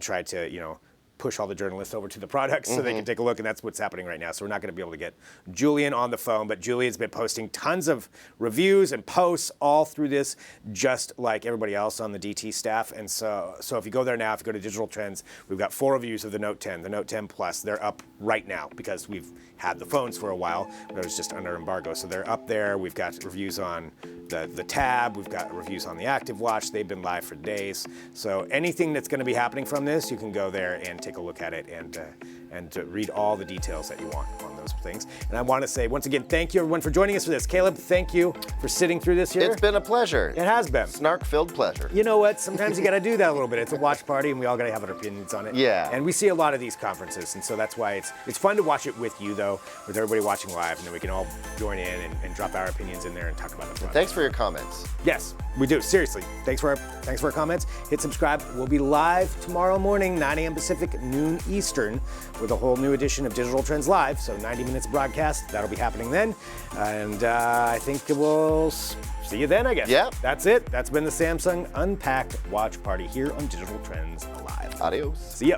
try to push all the journalists over to the products so they can take a look, and that's what's happening right now. So we're not going to be able to get Julian on the phone, but Julian's been posting tons of reviews and posts all through this, just like everybody else on the DT staff. And so if you go there now, if you go to Digital Trends, we've got 4 reviews of the Note 10, the Note 10 Plus. They're up right now because we've had the phones for a while, but it was just under embargo. So they're up there. We've got reviews on the Tab. We've got reviews on the Active Watch. They've been live for days. So anything that's going to be happening from this, you can go there and take a look at it and to read all the details that you want on those things. And I want to say, once again, thank you everyone for joining us for this. Caleb, thank you for sitting through this here. It's been a pleasure. It has been. Snark-filled pleasure. You know what? Sometimes you got to do that a little bit. It's a watch party, and we all got to have our opinions on it. Yeah. And we see a lot of these conferences, and so that's why it's fun to watch it with you, though, with everybody watching live, and then we can all join in and drop our opinions in there and talk about the product. Thanks for your comments. Yes, we do. Seriously, thanks for our comments. Hit subscribe. We'll be live tomorrow morning, 9 a.m. Pacific, noon Eastern, with a whole new edition of Digital Trends Live. So 90 minutes broadcast. That'll be happening then. And I think we'll see you then, I guess. Yeah. That's it. That's been the Samsung Unpacked Watch Party here on Digital Trends Live. Adios. See ya.